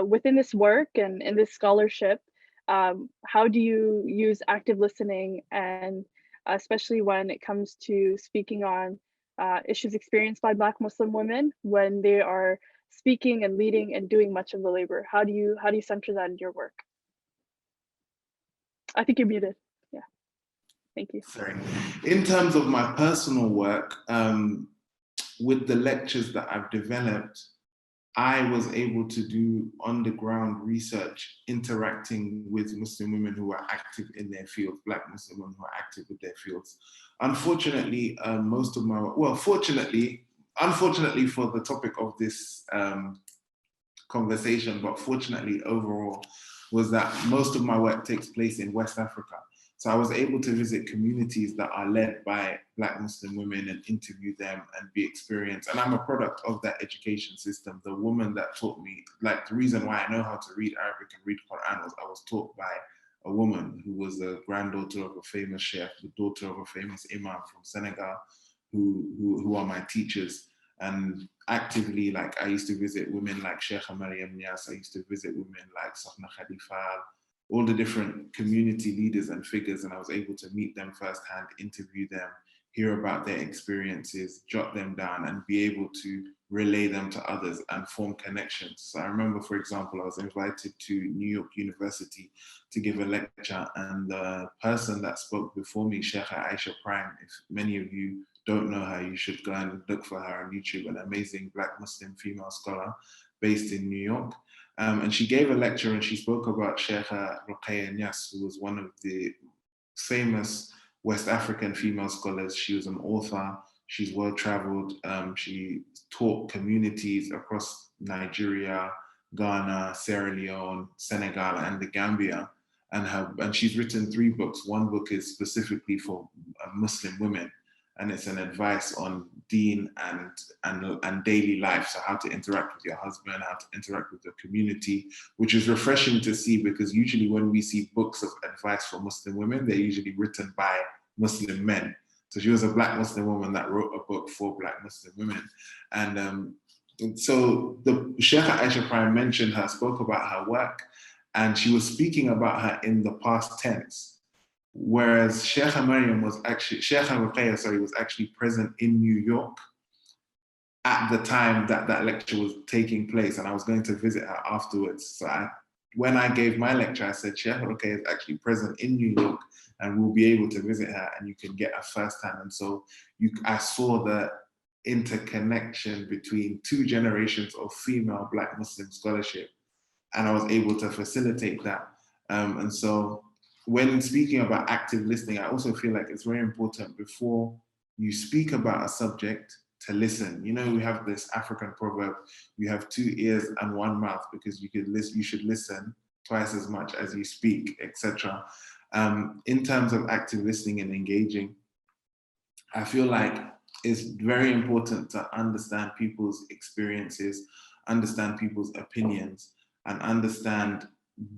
within this work and in this scholarship, how do you use active listening, and especially when it comes to speaking on issues experienced by Black Muslim women when they are speaking and leading and doing much of the labor? How do you center that in your work? I think you're muted. Yeah, thank you. Sorry. In terms of my personal work, with the lectures that I've developed, I was able to do on-the-ground research interacting with Muslim women who are active in their fields, Black Muslim women who are active with their fields. Unfortunately, most of my work, well, unfortunately for the topic of this conversation, but fortunately overall, was that most of my work takes place in West Africa. So I was able to visit communities that are led by Black Muslim women and interview them and be experienced. And I'm a product of that education system. The woman that taught me, the reason why I know how to read Arabic and read Quran was I was taught by a woman who was the granddaughter of a famous sheikh, the daughter of a famous imam from Senegal, who are my teachers. and actively, like I used to visit women like Sheikha Mariam Nias, I used to visit women like Safna Khalifa, all the different community leaders and figures, and I was able to meet them firsthand, interview them, hear about their experiences, jot them down, and be able to relay them to others and form connections. So I remember, for example, I was invited to New York University to give a lecture, and the person that spoke before me, Sheikha Aisha Prime, if many of you don't know her, you should go and look for her on YouTube, an amazing Black Muslim female scholar based in New York. And she gave a lecture and she spoke about Sheikha Ruqayya Niass, who was one of the famous West African female scholars. She was an author, she's well-traveled, she taught communities across Nigeria, Ghana, Sierra Leone, Senegal, and the Gambia. And she's written 3 books. One book is specifically for Muslim women, and it's an advice on deen and daily life. So how to interact with your husband, how to interact with the community, which is refreshing to see, because usually when we see books of advice for Muslim women, they're usually written by Muslim men. So she was a Black Muslim woman that wrote a book for Black Muslim women. And so the Sheikha Aisha Prime mentioned her, spoke about her work, and she was speaking about her in the past tense. Whereas Sheikha Mariam was actually, Sheikha Ruqayya, sorry, was actually present in New York at the time that that lecture was taking place, and I was going to visit her afterwards. So when I gave my lecture, I said, Sheikha Ruqayya is actually present in New York, and we'll be able to visit her, and you can get her firsthand. And so I saw the interconnection between 2 generations of female Black Muslim scholarship, and I was able to facilitate that. And so when speaking about active listening, I also feel like it's very important before you speak about a subject to listen. You know, we have this African proverb, you have 2 ears and 1 mouth, because you should listen twice as much as you speak, etc. In terms of active listening and engaging, I feel like it's very important to understand people's experiences, understand people's opinions, and understand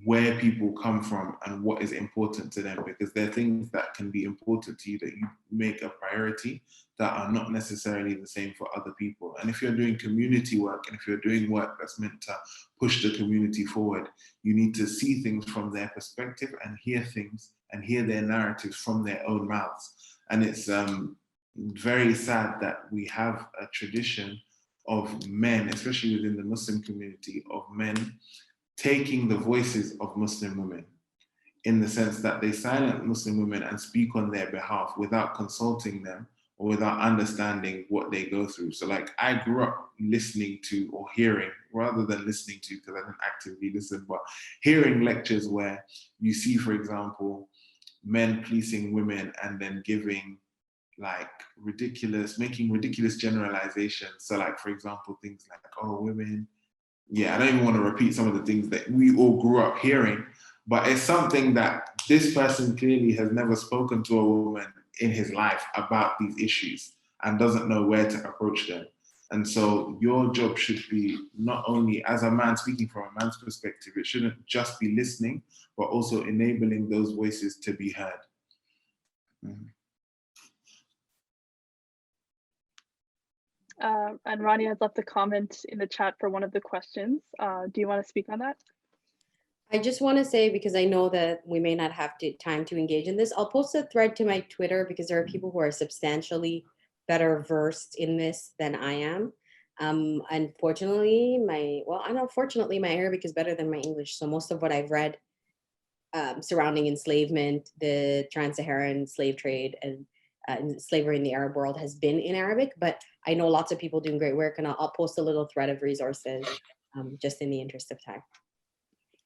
where people come from and what is important to them, because there are things that can be important to you that you make a priority that are not necessarily the same for other people. And if you're doing community work, and if you're doing work that's meant to push the community forward, you need to see things from their perspective and hear things and hear their narratives from their own mouths. And it's very sad that we have a tradition of men, especially within the Muslim community, of men taking the voices of Muslim women, in the sense that they silence Muslim women and speak on their behalf without consulting them or without understanding what they go through. So like, I grew up listening to, or hearing, rather than listening to, because I didn't actively listen, but hearing lectures where you see, for example, men policing women and then giving like making ridiculous generalizations. So like, for example, things like, oh, women, yeah, I don't even want to repeat some of the things that we all grew up hearing, but it's something that this person clearly has never spoken to a woman in his life about these issues and doesn't know where to approach them. And so your job should be, not only as a man speaking from a man's perspective, it shouldn't just be listening, but also enabling those voices to be heard. And Ronnie has left a comment in the chat for one of the questions. Do you want to speak on that? I just want to say, because I know that we may not have time to engage in this, I'll post a thread to my Twitter, because there are people who are substantially better versed in this than I am. Unfortunately, fortunately, my Arabic is better than my English. So most of what I've read surrounding enslavement, the trans-Saharan slave trade, and slavery in the Arab world has been in Arabic, but I know lots of people doing great work, and I'll post a little thread of resources just in the interest of time.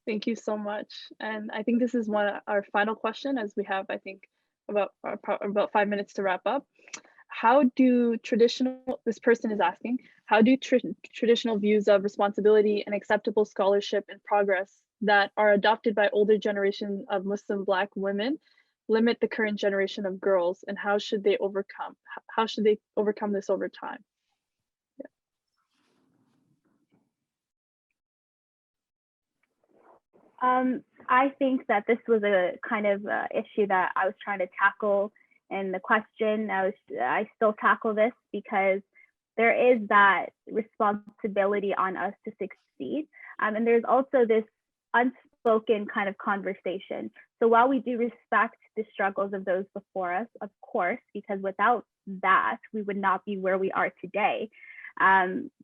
Thank you so much. And I think this is our final question, as we have, I think, about 5 minutes to wrap up. How do this person is asking, how do traditional views of responsibility and acceptable scholarship and progress that are adopted by older generation of Muslim Black women limit the current generation of girls, and how should they overcome this over time? I think that this was a kind of issue that I was trying to tackle in the question. I still tackle this, because there is that responsibility on us to succeed. And there's also this unspoken kind of conversation. So while we do respect the struggles of those before us, of course, because without that, we would not be where we are today.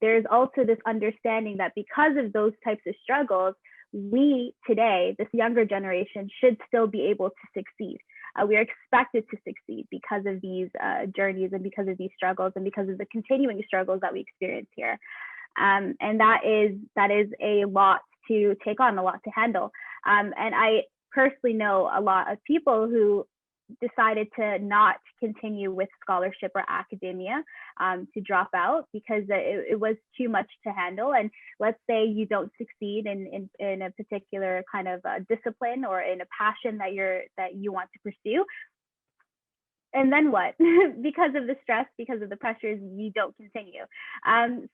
There's also this understanding that because of those types of struggles, we today, this younger generation, should still be able to succeed. We are expected to succeed because of these journeys and because of these struggles and because of the continuing struggles that we experience here. And that is a lot to take on, a lot to handle. And I personally know a lot of people who decided to not continue with scholarship or academia, to drop out because it was too much to handle. And let's say you don't succeed in a particular kind of discipline or in a passion that you want to pursue. And then what? Because of the stress, because of the pressures, you don't continue.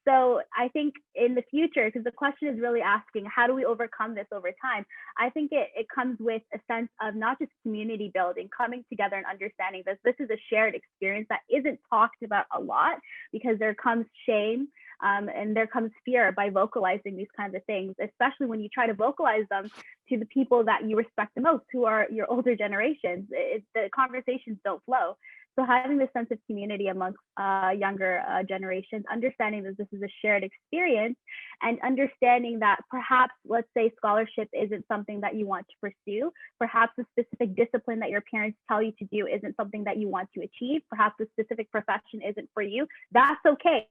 So I think in the future, because the question is really asking, how do we overcome this over time? I think it comes with a sense of not just community building, coming together and understanding this is a shared experience that isn't talked about a lot, because there comes shame and there comes fear by vocalizing these kinds of things, especially when you try to vocalize them to the people that you respect the most, who are your older generations. The conversations don't flow. So having this sense of community amongst younger generations, understanding that this is a shared experience, and understanding that perhaps, let's say, scholarship isn't something that you want to pursue, perhaps a specific discipline that your parents tell you to do isn't something that you want to achieve, perhaps a specific profession isn't for you, that's okay.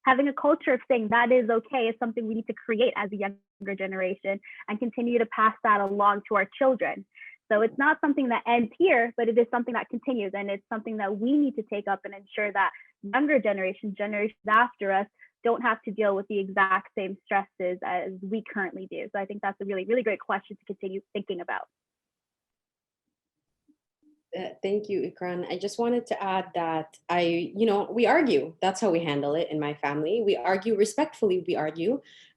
Having a culture of saying that is okay is something we need to create as a younger generation and continue to pass that along to our children. So it's not something that ends here, but it is something that continues, and it's something that we need to take up and ensure that younger generations after us, don't have to deal with the exact same stresses as we currently do. So I think that's a really, really great question to continue thinking about. Thank you, Ikran. I just wanted to add that we argue. That's how we handle it in my family. We argue respectfully,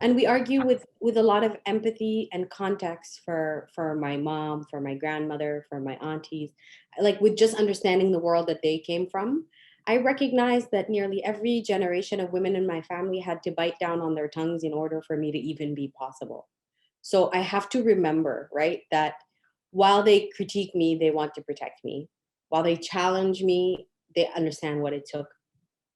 and we argue with a lot of empathy and context for my mom, for my grandmother, for my aunties, like with just understanding the world that they came from. I recognize that nearly every generation of women in my family had to bite down on their tongues in order for me to even be possible. So I have to remember, right, that while they critique me, they want to protect me. While they challenge me, they understand what it took.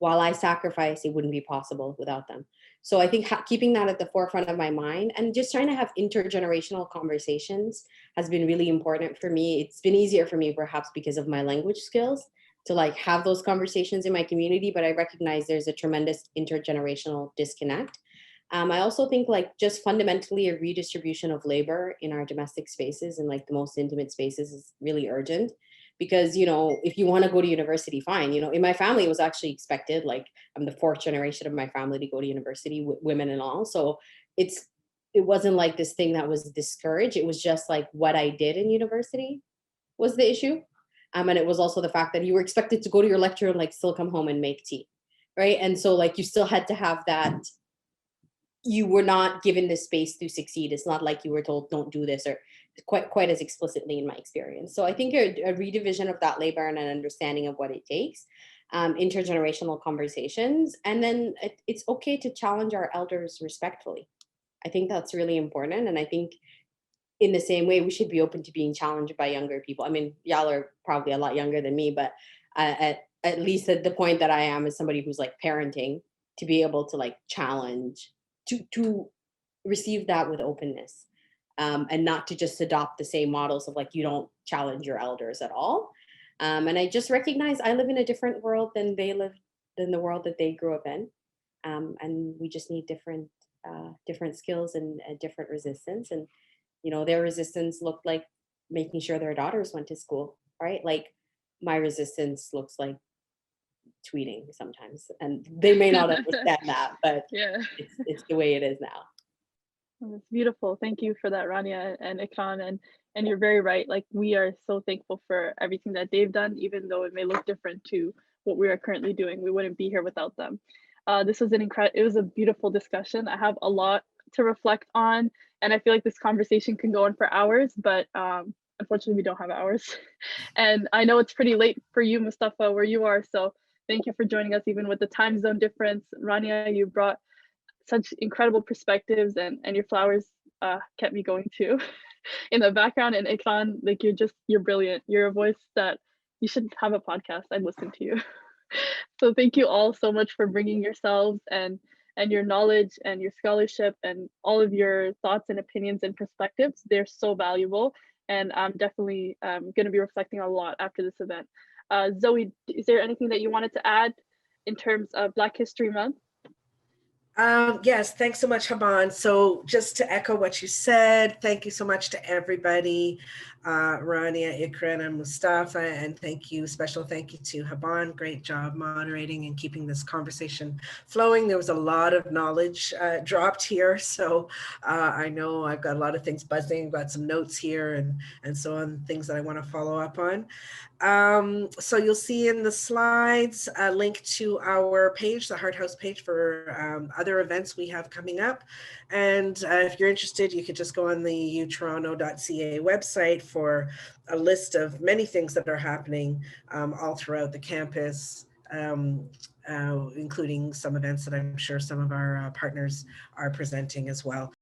While I sacrifice, it wouldn't be possible without them. So I think keeping that at the forefront of my mind and just trying to have intergenerational conversations has been really important for me. It's been easier for me perhaps because of my language skills to like have those conversations in my community, but I recognize there's a tremendous intergenerational disconnect. I also think like just fundamentally a redistribution of labor in our domestic spaces and like the most intimate spaces is really urgent, because, if you want to go to university, fine. In my family, it was actually expected. Like I'm the fourth generation of my family to go to university, women and all. So it wasn't like this thing that was discouraged. It was just like what I did in university was the issue. And it was also the fact that you were expected to go to your lecture and like still come home and make tea, right? And so like you still had to have that. You were not given the space to succeed. It's not like you were told don't do this, or quite as explicitly in my experience. So I think a redivision of that labor and an understanding of what it takes, intergenerational conversations, and then it's okay to challenge our elders respectfully. I think that's really important, and I think in the same way we should be open to being challenged by younger people. I mean, y'all are probably a lot younger than me, but at least at the point that I am as somebody who's like parenting, to be able to like challenge, to receive that with openness, and not to just adopt the same models of like, you don't challenge your elders at all. And I just recognize I live in a different world than they live, than the world that they grew up in. And we just need different skills and different resistance. And, their resistance looked like making sure their daughters went to school, right? Like my resistance looks like tweeting sometimes, and they may not understand that, but Yeah. it's the way it is now. That's beautiful. Thank you for that, Rania and Ikran. And you're very right. Like we are so thankful for everything that they've done, even though it may look different to what we are currently doing. We wouldn't be here without them. This was it was a beautiful discussion. I have a lot to reflect on, and I feel like this conversation can go on for hours, but unfortunately we don't have hours. And I know it's pretty late for you, Mustafa, where you are. So Thank you for joining us, even with the time zone difference. Rania, you brought such incredible perspectives, and your flowers kept me going too. In the background, and Ikran, like you're brilliant. You're a voice that you should have a podcast. I'd listen to you. So thank you all so much for bringing yourselves and your knowledge and your scholarship and all of your thoughts and opinions and perspectives. They're so valuable, and I'm definitely going to be reflecting a lot after this event. Zoe, is there anything that you wanted to add in terms of Black History Month? Yes, thanks so much, Haban. So just to echo what you said, thank you so much to everybody, Rania, Ikran, and Mustafa, and special thank you to Haban. Great job moderating and keeping this conversation flowing. There was a lot of knowledge dropped here, so I know I've got a lot of things buzzing, got some notes here and so on, things that I want to follow up on. So you'll see in the slides a link to our page, the Hart House page, for other events we have coming up. And if you're interested, you could just go on the utoronto.ca website for a list of many things that are happening all throughout the campus, including some events that I'm sure some of our partners are presenting as well.